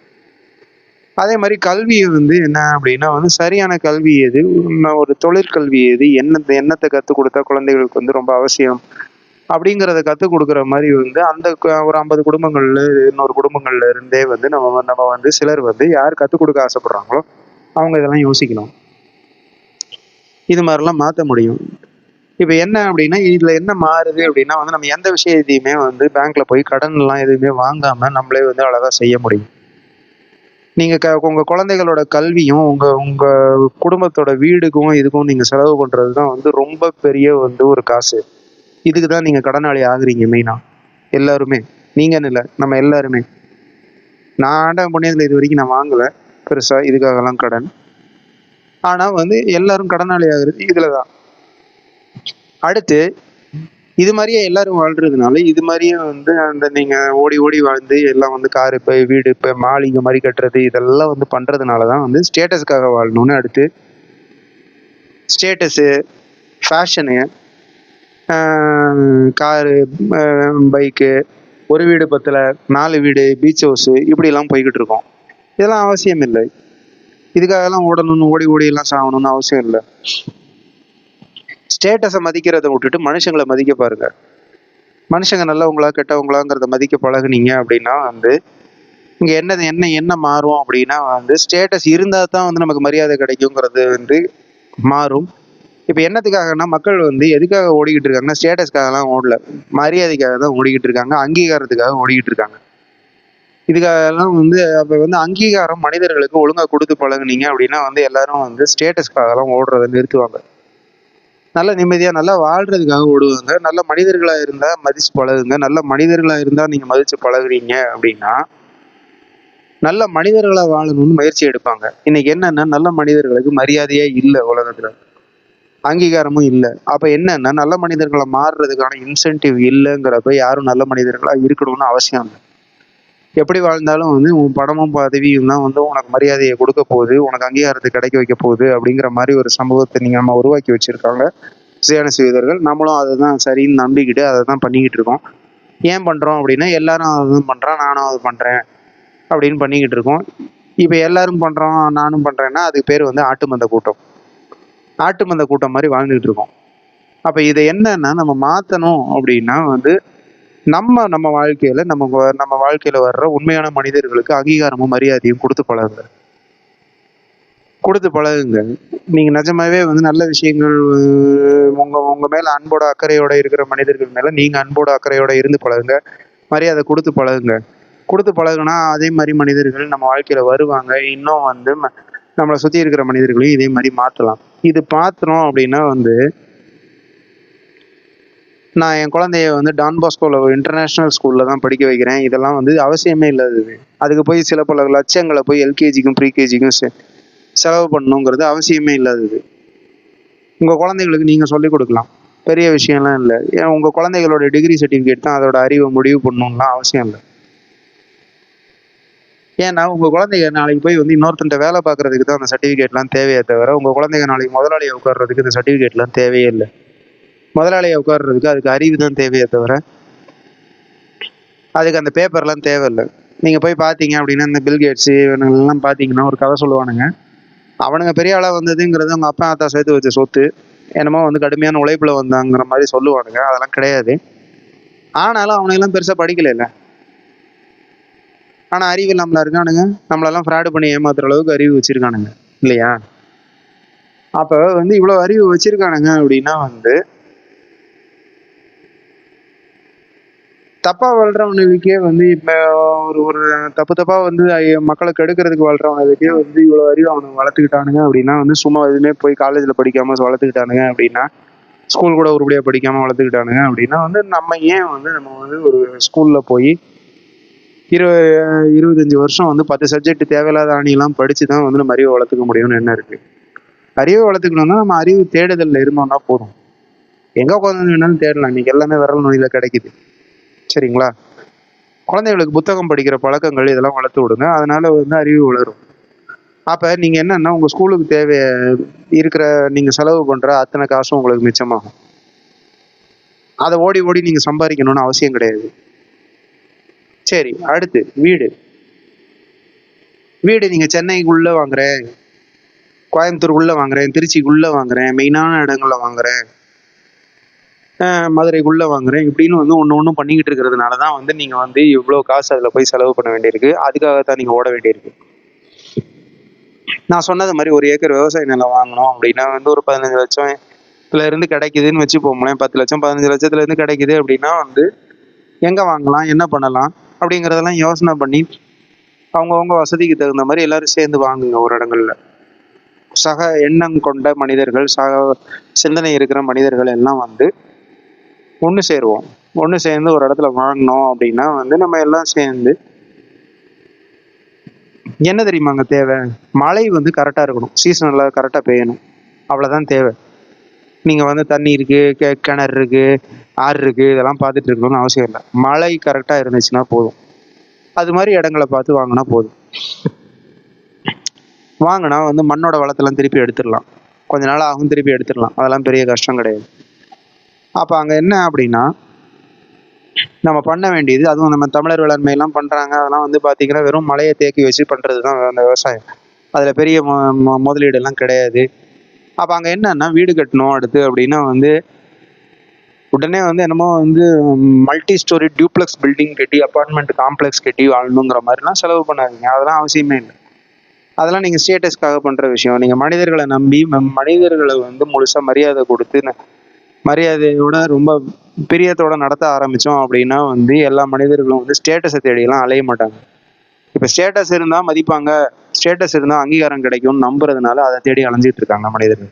அதே மாதிரி கல்வியை வந்து என்ன அப்படின்னா வந்து சரியான கல்வி எது, ஒரு தொழிற்கல்வி எது, என்னத்தை கற்றுக் கொடுத்தா குழந்தைகளுக்கு வந்து ரொம்ப அவசியம் அப்படிங்கிறத கற்றுக் கொடுக்குற மாதிரி வந்து அந்த ஒரு 50 குடும்பங்கள்ல இன்னொரு குடும்பங்கள்ல இருந்தே வந்து நம்ம வந்து சிலர் வந்து யார் கற்றுக் கொடுக்க ஆசைப்படுறாங்களோ அவங்க இதெல்லாம் யோசிக்கணும். இது மாதிரிலாம் மாற்ற முடியும். இப்போ என்ன அப்படின்னா, இதுல என்ன மாறுது அப்படின்னா வந்து நம்ம எந்த விஷயத்தையுமே வந்து பேங்க்ல போய் கடன்லாம் எதுவுமே வாங்காம நம்மளே வந்து அழகா செய்ய முடியும். நீங்க உங்க குழந்தைகளோட கல்வியும் உங்க உங்க குடும்பத்தோட வீடுக்கும் இதுக்கும் நீங்க செலவு பண்றது தான் வந்து ரொம்ப பெரிய வந்து ஒரு காசு. இதுக்கு தான் நீங்க கடனாளி ஆகுறீங்க மெயினா. எல்லாருமே. நீங்கன்னு இல்லை, நம்ம எல்லாருமே. நான் ஆண்டவன் புண்ணியத்துல இது வரைக்கும் நான் வாங்கல பெருசா இதுக்காகலாம் கடன். ஆனா வந்து எல்லாரும் கடனாளி ஆகுறது இதுலதான். அடுத்து இது மாதிரியே எல்லாரும் வாழ்றதுனால இது மாதிரியே வந்து அந்த நீங்க ஓடி ஓடி வாழ்ந்து எல்லாம் வந்து கார் இப்போ வீடு இப்போ மாளிகை மாதிரி கட்டுறது இதெல்லாம் வந்து பண்றதுனாலதான் வந்து ஸ்டேட்டஸ்க்காக வாழணும்னு. அடுத்து ஸ்டேட்டஸு, ஃபேஷனு, காரு, பைக்கு, ஒரு வீடு பத்தல 4 வீடு, பீச் ஹவுஸ் இப்படிலாம் போய்கிட்டு இருக்கோம். இதெல்லாம் அவசியம் இல்லை. இதுக்காகலாம் ஓடணும்னு ஓடி ஓடி எல்லாம் சாகணும்னு அவசியம் இல்லை. ஸ்டேட்டஸை மதிக்கிறத விட்டுட்டு மனுஷங்களை மதிக்க பாருங்க. மனுஷங்க நல்லவங்களா கெட்டவங்களாங்கிறத மதிக்க பழகுனீங்க அப்படின்னா வந்து இங்க என்ன மாறும் அப்படின்னா வந்து ஸ்டேட்டஸ் இருந்தா தான் வந்து நமக்கு மரியாதை கிடைக்குங்கிறது வந்து மாறும். இப்ப என்னத்துக்காகனா மக்கள் வந்து எதுக்காக ஓடிக்கிட்டு இருக்காங்கன்னா ஸ்டேட்டஸ்க்காகலாம் ஓடல, மரியாதைக்காக தான் ஓடிக்கிட்டு இருக்காங்க, அங்கீகாரத்துக்காக ஓடிக்கிட்டு இருக்காங்க. இதுக்காகலாம் வந்து அப்ப வந்து அங்கீகாரம் மனிதர்களுக்கு ஒழுங்கா கொடுத்து பழகுனீங்க அப்படின்னா வந்து எல்லாரும் வந்து ஸ்டேட்டஸ்க்காகலாம் ஓடுறதை நிறுத்துவாங்க. நல்ல நிம்மதியா நல்லா வாழ்றதுக்காக ஓடுவாங்க. நல்ல மனிதர்களா இருந்தா மதிச்சு பழகுங்க. நல்ல மனிதர்களா இருந்தா நீங்க மதிச்சு பழகுறீங்க அப்படின்னா நல்ல மனிதர்களா வாழணும்னு முயற்சி எடுப்பாங்க. இன்னைக்கு என்னன்னா நல்ல மனிதர்களுக்கு மரியாதையே இல்லை உலகத்துல, அங்கீகாரமும் இல்லை. அப்ப என்னன்னா நல்ல மனிதர்களை மாறுறதுக்கான இன்சென்டிவ் இல்லைங்கிறப்ப யாரும் நல்ல மனிதர்களா இருக்கணும்னு அவசியம் இல்லை. எப்படி வாழ்ந்தாலும் வந்து உன் பணமும் பதவியும் தான் வந்து உனக்கு மரியாதையை கொடுக்க போகுது, உனக்கு அங்கீகாரத்தை கிடைக்க வைக்க போகுது அப்படிங்கிற மாதிரி ஒரு சமூகத்தை நீங்க நம்ம உருவாக்கி வச்சிருக்காங்க சுயான சிவிதர்கள். நம்மளும் அதை தான் சரின்னு நம்பிக்கிட்டு அதை தான் பண்ணிக்கிட்டு இருக்கோம். ஏன் பண்றோம் அப்படின்னா எல்லாரும் அதுதான் பண்றான், நானும் அது பண்றேன் அப்படின்னு பண்ணிக்கிட்டு இருக்கோம். இப்ப எல்லாரும் பண்றோம் நானும் பண்றேன்னா அதுக்கு பேர் வந்து ஆட்டு மந்த கூட்டம். ஆட்டு மந்த கூட்டம் மாதிரி வாழ்ந்துகிட்டு இருக்கோம். அப்ப இதை என்னன்னா நம்ம மாத்தணும் அப்படின்னா வந்து நம்ம வாழ்க்கையில நம்ம வாழ்க்கையில வர்ற உண்மையான மனிதர்களுக்கு அங்கீகாரமும் மரியாதையும் கொடுத்து பழகுங்க. நீங்க நிஜமாவே வந்து நல்ல விஷயங்கள் உங்க உங்க மேல அன்போட அக்கறையோட இருக்கிற மனிதர்கள் மேல நீங்க அன்போட அக்கறையோட இருந்து பழகுங்க. மரியாதை கொடுத்து பழகுனா அதே மாதிரி மனிதர்கள் நம்ம வாழ்க்கையில வருவாங்க. இன்னும் வந்து நம்மளை சுத்தி இருக்கிற மனிதர்களையும் இதே மாதிரி மாத்தலாம். இது பாத்துறோம் அப்படின்னா வந்து நான் என் குழந்தைய வந்து டான் பாஸ்கோல இன்டர்நேஷனல் ஸ்கூல்ல தான் படிக்க வைக்கிறேன். இதெல்லாம் வந்து அவசியமே இல்லாதது. அதுக்கு போய் சில பல லட்சங்களை போய் எல்கேஜிக்கும் ப்ரீகேஜிக்கும் செலவு பண்ணணுங்கிறது அவசியமே இல்லாதது. உங்க குழந்தைகளுக்கு நீங்க சொல்லிக் கொடுக்கலாம், பெரிய விஷயம்லாம் இல்லை. ஏன் உங்க குழந்தைகளோட டிகிரி சர்டிஃபிகேட் தான் அதோட அறிவை முடிவு பண்ணணும்லாம் அவசியம் இல்லை. ஏன்னா உங்க குழந்தைங்க நாளைக்கு போய் வந்து இன்னொருத்தன்ட்ட வேலை பார்க்கறதுக்கு தான் அந்த சர்டிஃபிகேட்லாம் தேவையே தவிர உங்க குழந்தைங்க நாளைக்கு முதலாளியை உட்கார்றதுக்கு இந்த சர்டிஃபிகேட்லாம் தேவையே இல்லை. முதலாளியை உட்கார்றதுக்கு அதுக்கு அறிவு தான் தேவையே தவிர அதுக்கு அந்த பேப்பர்லாம் தேவையில்லை. நீங்க போய் பார்த்தீங்க அப்படின்னா இந்த பில்கேட்ஸ் இவனுங்கெல்லாம் பார்த்தீங்கன்னா ஒரு கதை சொல்லுவானுங்க. அவனுங்க பெரிய ஆளா வந்ததுங்கிறது அவங்க அப்பா ஆத்தா சேர்த்து வச்ச சொத்து, என்னமோ வந்து கடுமையான உழைப்புல வந்தாங்கிற மாதிரி சொல்லுவானுங்க. அதெல்லாம் கிடையாது. ஆனாலும் அவனுங்கெல்லாம் பெருசா படிக்கல இல்லை. ஆனா அறிவு இல்லாமல இருக்கானுங்க. நம்மளெல்லாம் ஃப்ராடு பண்ணி ஏமாத்துற அளவுக்கு அறிவு வச்சிருக்கானுங்க இல்லையா? அப்ப வந்து இவ்வளவு அறிவு வச்சிருக்கானுங்க அப்படின்னா வந்து தப்பா வளர்றவனுக்கே வந்து இப்ப ஒரு தப்பா வந்து மக்களை கெடுக்கிறதுக்கு வளர்றவனுக்கே வந்து இவ்வளவு அறிவு அவனுக்கு வளர்த்துக்கிட்டானுங்க அப்படின்னா வந்து சும்மா எதுவுமே போய் காலேஜ்ல படிக்காம வளர்த்துக்கிட்டானுங்க அப்படின்னா, ஸ்கூல் கூட உருப்படியா படிக்காம வளர்த்துக்கிட்டானுங்க அப்படின்னா வந்து நம்ம ஏன் வந்து நம்ம வந்து ஒரு ஸ்கூல்ல போய் 25 வருஷம் வந்து 10 சப்ஜெக்ட் தேவையில்லாத ஆணியெல்லாம் படிச்சுதான் வந்து நம்ம அறிவை வளர்த்துக்க முடியும்னு என்ன இருக்கு? அறிவை வளர்த்துக்கணும்னா நம்ம அறிவு தேடுதல்ல இருந்தோம்னா போதும். எங்க உட்காந்து வேணாலும் தேடலாம். இன்னைக்கு எல்லாமே விரல் நுனியில கிடைக்குது. சரிங்களா? குழந்தைகளுக்கு புத்தகம் படிக்கிற பழக்கங்கள் இதெல்லாம் வளர்த்து விடுங்க. அதனால வந்து அறிவு வளரும். அப்ப நீங்க என்னன்னா உங்க ஸ்கூலுக்கு தேவை இருக்கிற நீங்க செலவு பண்ற அத்தனை காசும் உங்களுக்கு மிச்சமாகும். அதை ஓடி ஓடி நீங்க சம்பாதிக்கணும்னு அவசியம் கிடையாது. சரி, அடுத்து வீடு நீங்க சென்னைக்குள்ள வாங்குறேன், கோயம்புத்தூருக்குள்ள வாங்குறேன், திருச்சிக்குள்ள வாங்குறேன், மெயினான இடங்கள்ல வாங்குறேன், மதுரைக்குள்ள வாங்குறேன் இப்படின்னு வந்து ஒன்றும் பண்ணிக்கிட்டு இருக்கிறதுனாலதான் வந்து நீங்க வந்து இவ்வளவு காசு அதுல போய் செலவு பண்ண வேண்டியிருக்கு. அதுக்காகத்தான் நீங்க ஓட வேண்டியிருக்கு. நான் சொன்னது மாதிரி ஒரு ஏக்கர் விவசாய நிலம் வாங்கணும் அப்படின்னா வந்து ஒரு 15 லட்சம் இருந்து கிடைக்குதுன்னு வச்சுப்போங்களேன். 10 லட்சம் 15 லட்சத்துல இருந்து கிடைக்குது அப்படின்னா வந்து எங்க வாங்கலாம், என்ன பண்ணலாம் அப்படிங்கிறதெல்லாம் யோசனை பண்ணி அவங்கவுங்க வசதிக்கு தகுந்த மாதிரி எல்லாரும் சேர்ந்து வாங்குங்க ஒரு இடங்கள்ல. சக எண்ணம் கொண்ட மனிதர்கள், சக சிந்தனை இருக்கிற மனிதர்கள் எல்லாம் வந்து ஒன்று சேருவோம். ஒன்று சேர்ந்து ஒரு இடத்துல வாங்கினோம் அப்படின்னா வந்து நம்ம எல்லாம் சேர்ந்து என்ன தெரியுமாங்க தேவை? மழை வந்து கரெக்டாக இருக்கணும், சீசனில் கரெக்டாக பெய்யணும், அவ்வளோதான் தேவை. நீங்கள் வந்து தண்ணி இருக்குது, கிணறு இருக்குது, ஆறு இருக்குது, இதெல்லாம் பார்த்துட்டு இருக்கணும்னு அவசியம் இல்லை. மழை கரெக்டாக இருந்துச்சுன்னா போதும். அது மாதிரி இடங்களை பார்த்து வாங்கினா போதும். வாங்கினா வந்து மண்ணோட வளத்தெல்லாம் திருப்பி எடுத்துடலாம். கொஞ்ச நாள் ஆகும், திருப்பி எடுத்துடலாம். அதெல்லாம் பெரிய கஷ்டம் கிடையாது. அப்போ அங்கே என்ன அப்படின்னா நம்ம பண்ண வேண்டியது, அதுவும் நம்ம தமிழர் வேளாண்மையெல்லாம் பண்ணுறாங்க, அதெல்லாம் வந்து பார்த்தீங்கன்னா வெறும் மழையை தேக்கி வச்சு பண்ணுறது தான் அந்த விவசாயம். அதில் பெரிய முதலீடெல்லாம் கிடையாது. அப்போ அங்கே என்னன்னா வீடு கட்டணும் அடுத்து அப்படின்னா வந்து உடனே வந்து என்னமோ வந்து மல்டி ஸ்டோரி டியூப்ளெக்ஸ் பில்டிங் கட்டி அப்பார்ட்மெண்ட் காம்ப்ளெக்ஸ் கட்டி வாழணுங்கிற மாதிரிலாம் செலவு பண்ணாதீங்க. அதெல்லாம் அவசியமே இல்லை. அதெல்லாம் நீங்கள் ஸ்டேட்டஸ்க்காக பண்ணுற விஷயம். நீங்கள் மனிதர்களை நம்பி மனிதர்களை வந்து முழுசாக மரியாதை கொடுத்து மரியாதையோட ரொம்ப பிரியத்தோட நடத்த ஆரம்பித்தோம் அப்படின்னா வந்து எல்லா மனிதர்களும் வந்து ஸ்டேட்டஸை தேடியெல்லாம் அலைய மாட்டாங்க. இப்போ ஸ்டேட்டஸ் இருந்தால் மதிப்பாங்க, ஸ்டேட்டஸ் இருந்தால் அங்கீகாரம் கிடைக்கும்னு நம்புறதுனால அதை தேடி அலைஞ்சிட்டு இருக்காங்க மனிதர்கள்.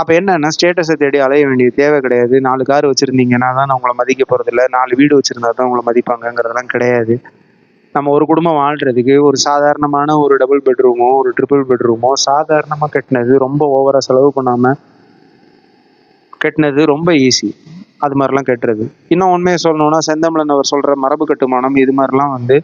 அப்போ என்னன்னா ஸ்டேட்டஸை தேடி அலைய வேண்டிய தேவை கிடையாது. 4 கார் வச்சுருந்தீங்கன்னா தான் உங்களை மதிக்க போகிறதில்ல, 4 வீடு வச்சுருந்தா தான் உங்களை மதிப்பாங்கங்கிறதெல்லாம் கிடையாது. நம்ம ஒரு குடும்பம் வாழ்கிறதுக்கு ஒரு சாதாரணமான ஒரு டபுள் பெட்ரூமோ ஒரு ட்ரிபிள் பெட்ரூமோ சாதாரணமாக கட்டினது, ரொம்ப ஓவராக செலவு பண்ணாமல் கட்டினது ரொம்ப ஈஸி. அது மாதிரிலாம் கட்டுறது. இன்னும் உண்மையை சொல்லணும்னா செந்தமிழன் அவர் சொல்கிற மரபு கட்டுமானம் இது மாதிரிலாம் வந்து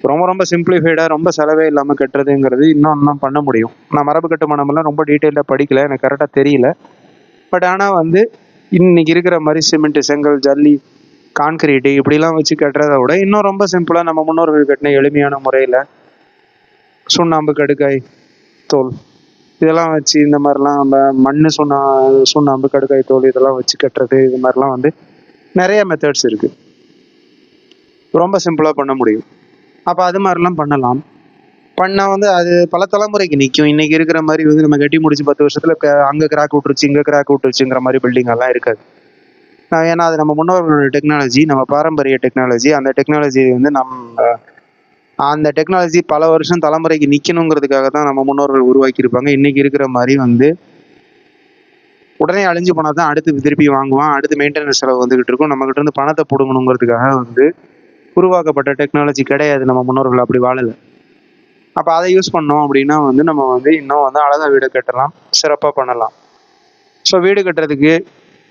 ரொம்ப ரொம்ப சிம்பிளிஃபைடாக ரொம்ப செலவே இல்லாமல் கட்டுறதுங்கிறது இன்னும் பண்ண முடியும். நான் மரபு கட்டுமானமெல்லாம் ரொம்ப டீட்டெயிலாக படிக்கல, எனக்கு கரெக்டாக தெரியல. பட் ஆனால் வந்து இன்னைக்கு இருக்கிற மாதிரி சிமெண்ட், செங்கல், ஜல்லி, கான்கிரீட்டு இப்படிலாம் வச்சு கட்டுறத விட இன்னும் ரொம்ப சிம்பிளாக நம்ம முன்னோர்கள் கட்டின எளிமையான முறையில் சுண்ணாம்பு, கடுக்காய், தோல் இதெல்லாம் வச்சு இந்த மாதிரிலாம் நம்ம சுண்ணாம்பு, கடுக்காய் தோல் இதெல்லாம் வச்சு கட்டுறது, இது மாதிரிலாம் வந்து நிறைய மெத்தட்ஸ் இருக்குது. ரொம்ப சிம்பிளாக பண்ண முடியும். அப்போ அது மாதிரிலாம் பண்ணலாம். பண்ணால் வந்து அது பல தலைமுறைக்கு நிற்கும். இன்றைக்கி இருக்கிற மாதிரி வந்து நம்ம கட்டி முடிச்சு 10 வருஷத்தில் அங்கே கிராக் விட்டுருச்சு, இங்கே கிராக் விட்டுருச்சுங்கிற மாதிரி பில்டிங் எல்லாம் இருக்காது. ஏன்னா அது நம்ம முன்னோர்களோட டெக்னாலஜி, நம்ம பாரம்பரிய டெக்னாலஜி. அந்த டெக்னாலஜி வந்து அந்த டெக்னாலஜி பல வருஷம் தலைமுறைக்கு நிற்கணுங்கிறதுக்காக தான் நம்ம முன்னோர்கள் உருவாக்கியிருப்பாங்க. இன்றைக்கி இருக்கிற மாதிரி வந்து உடனே அழிஞ்சு போனால் தான் அடுத்து திருப்பி வாங்குவான், அடுத்து மெயின்டெனன்ஸ் செலவு வந்துக்கிட்டு இருக்கும். நம்மகிட்ட இருந்து பணத்தை பிடுங்கணுங்கிறதுக்காக வந்து உருவாக்கப்பட்ட டெக்னாலஜி கிடையாது. நம்ம முன்னோர்கள் அப்படி வாழலை. அப்போ அதை யூஸ் பண்ணோம் அப்படின்னா வந்து நம்ம வந்து இன்னும் வந்து அழகாக வீடு கட்டலாம், சிறப்பாக பண்ணலாம். ஸோ வீடு கட்டுறதுக்கு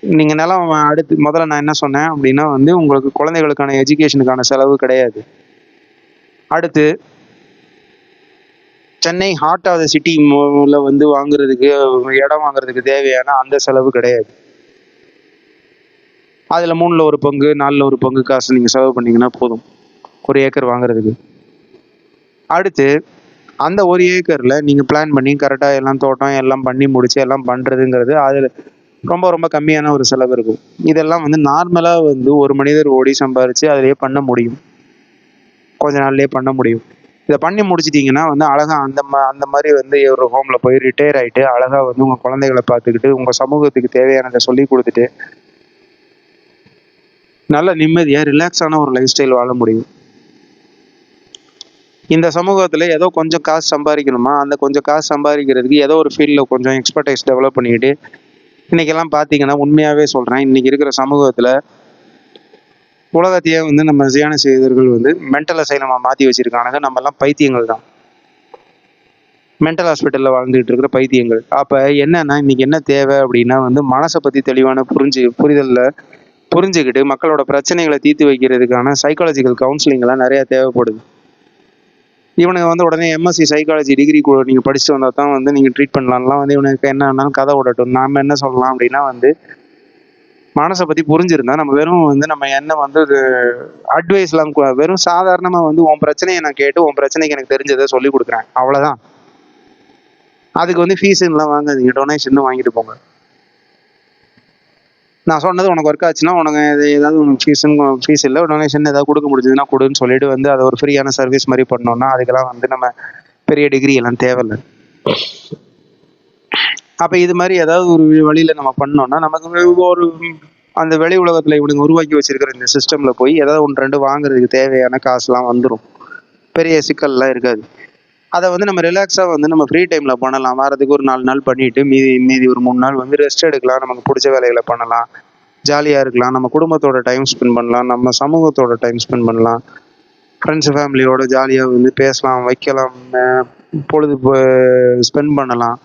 நீங்கள் நிலம் அடுத்து முதல்ல நான் என்ன சொன்னேன் அப்படின்னா வந்து உங்களுக்கு குழந்தைகளுக்கான எஜுகேஷனுக்கான செலவு கிடையாது. அடுத்து சென்னை ஹார்ட் ஆஃப் த சிட்டியில் வந்து வாங்குறதுக்கு இடம் வாங்குறதுக்கு தேவையான அந்த செலவு கிடையாது. அதில் 3ல் 1 பங்கு 4ல் 1 பங்கு காசு நீங்கள் செலவு பண்ணிங்கன்னா போதும் ஒரு ஏக்கர் வாங்குறதுக்கு. அடுத்து அந்த ஒரு ஏக்கரில் நீங்கள் பிளான் பண்ணி கரெக்டாக எல்லாம் தோட்டம் எல்லாம் பண்ணி முடிச்சு எல்லாம் பண்ணுறதுங்கிறது அதில் ரொம்ப ரொம்ப கம்மியான ஒரு செலவு இருக்கும். இதெல்லாம் வந்து நார்மலாக வந்து ஒரு மனிதர் ஓடி சம்பாரித்து அதிலேயே பண்ண முடியும், கொஞ்ச நாள்லேயே பண்ண முடியும். இதை பண்ணி முடிச்சிட்டிங்கன்னா வந்து அழகாக அந்த மாதிரி வந்து ஒரு ஹோமில் போய் ரிட்டையர் ஆகிட்டு அழகாக வந்து உங்கள் குழந்தைகளை பார்த்துக்கிட்டு உங்கள் சமூகத்துக்கு தேவையானதை சொல்லி கொடுத்துட்டு நல்ல நிம்மதியாக ரிலாக்ஸான ஒரு லைஃப் ஸ்டைல் வாழ முடியும். இந்த சமூகத்தில் ஏதோ கொஞ்சம் காசு சம்பாதிக்கணுமா, அந்த கொஞ்சம் காசு சம்பாதிக்கிறதுக்கு ஏதோ ஒரு ஃபீல்டில் கொஞ்சம் எக்ஸ்பர்டைஸ் டெவலப் பண்ணிக்கிட்டு இன்றைக்கெல்லாம் பார்த்தீங்கன்னா உண்மையாகவே சொல்கிறேன், இன்றைக்கி இருக்கிற சமூகத்தில் உலகத்தையே வந்து நம்ம ஜியான செய்தர்கள் வந்து மென்டல் அசைலமாக மாற்றி வச்சுருக்கானுங்க. நம்மெல்லாம் பைத்தியங்கள் தான், மென்டல் ஹாஸ்பிட்டலில் வாழ்ந்துகிட்டு இருக்கிற பைத்தியங்கள். அப்போ என்னன்னா இன்றைக்கி என்ன தேவை அப்படின்னா வந்து மனசை பற்றி தெளிவான புரிதலில் புரிஞ்சுக்கிட்டு மக்களோட பிரச்சனைகளை தீர்த்து வைக்கிறதுக்கான சைக்காலஜிக்கல் கவுன்சிலிங்லாம் நிறையா தேவைப்படுது. இவனுக்கு வந்து உடனே எம்எஸ்சி சைக்காலஜி டிகிரி நீங்கள் படிச்சுட்டு வந்தால் தான் வந்து நீங்கள் ட்ரீட் பண்ணலாம்லாம் வந்து இவனுக்கு என்ன வேணாலும் கதை விடட்டும். நாம் என்ன சொல்லலாம் அப்படின்னா வந்து மனசை பற்றி புரிஞ்சிருந்தா நம்ம வெறும் வந்து நம்ம என்ன வந்து அட்வைஸ்லாம் வெறும் சாதாரணமாக வந்து உன் பிரச்சனையை நான் கேட்டு உன் பிரச்சனைக்கு எனக்கு தெரிஞ்சதை சொல்லி கொடுக்குறேன், அவ்வளோதான். அதுக்கு வந்து ஃபீஸுலாம் வாங்காதீங்க, டொனேஷன் வாங்கிட்டு போங்க. நான் சொன்னது உனக்கு ஒர்க் ஆச்சுன்னா உனக்கு ஏதாவது உனக்கு ஃபீஸ் இல்லை, டொனேஷன் ஏதாவது கொடுக்க முடிஞ்சதுன்னா கொடுன்னு சொல்லிட்டு வந்து அதை ஒரு ஃப்ரீயான சர்வீஸ் மாதிரி பண்ணோம்னா அதுக்கெல்லாம் வந்து நம்ம பெரிய டிகிரி எல்லாம் தேவையில்லை. அப்போ இது மாதிரி ஏதாவது ஒரு வழியில் நம்ம பண்ணோம்னா நமக்கு ஒரு அந்த வெளி உலகத்தில் இவனுங்க உருவாக்கி வச்சிருக்கிற இந்த சிஸ்டமில் போய் ஏதாவது ஒன்று ரெண்டு வாங்குறதுக்கு தேவையான காசுலாம் வந்துடும். பெரிய சிக்கல்லாம் இருக்காது. அதை வந்து நம்ம ரிலாக்ஸாக வந்து நம்ம ஃப்ரீ டைமில் பண்ணலாம். வாரத்துக்கு ஒரு 4 நாள் பண்ணிவிட்டு மீதி ஒரு 3 நாள் வந்து ரெஸ்ட் எடுக்கலாம். நமக்கு பிடிச்ச வேலைகளை பண்ணலாம், ஜாலியாக இருக்கலாம், நம்ம குடும்பத்தோட டைம் ஸ்பெண்ட் பண்ணலாம், நம்ம சமூகத்தோட டைம் ஸ்பெண்ட் பண்ணலாம், ஃப்ரெண்ட்ஸு ஃபேமிலியோட ஜாலியாக வந்து பேசலாம், வைக்கலாம், பொழுது ஸ்பெண்ட் பண்ணலாம்.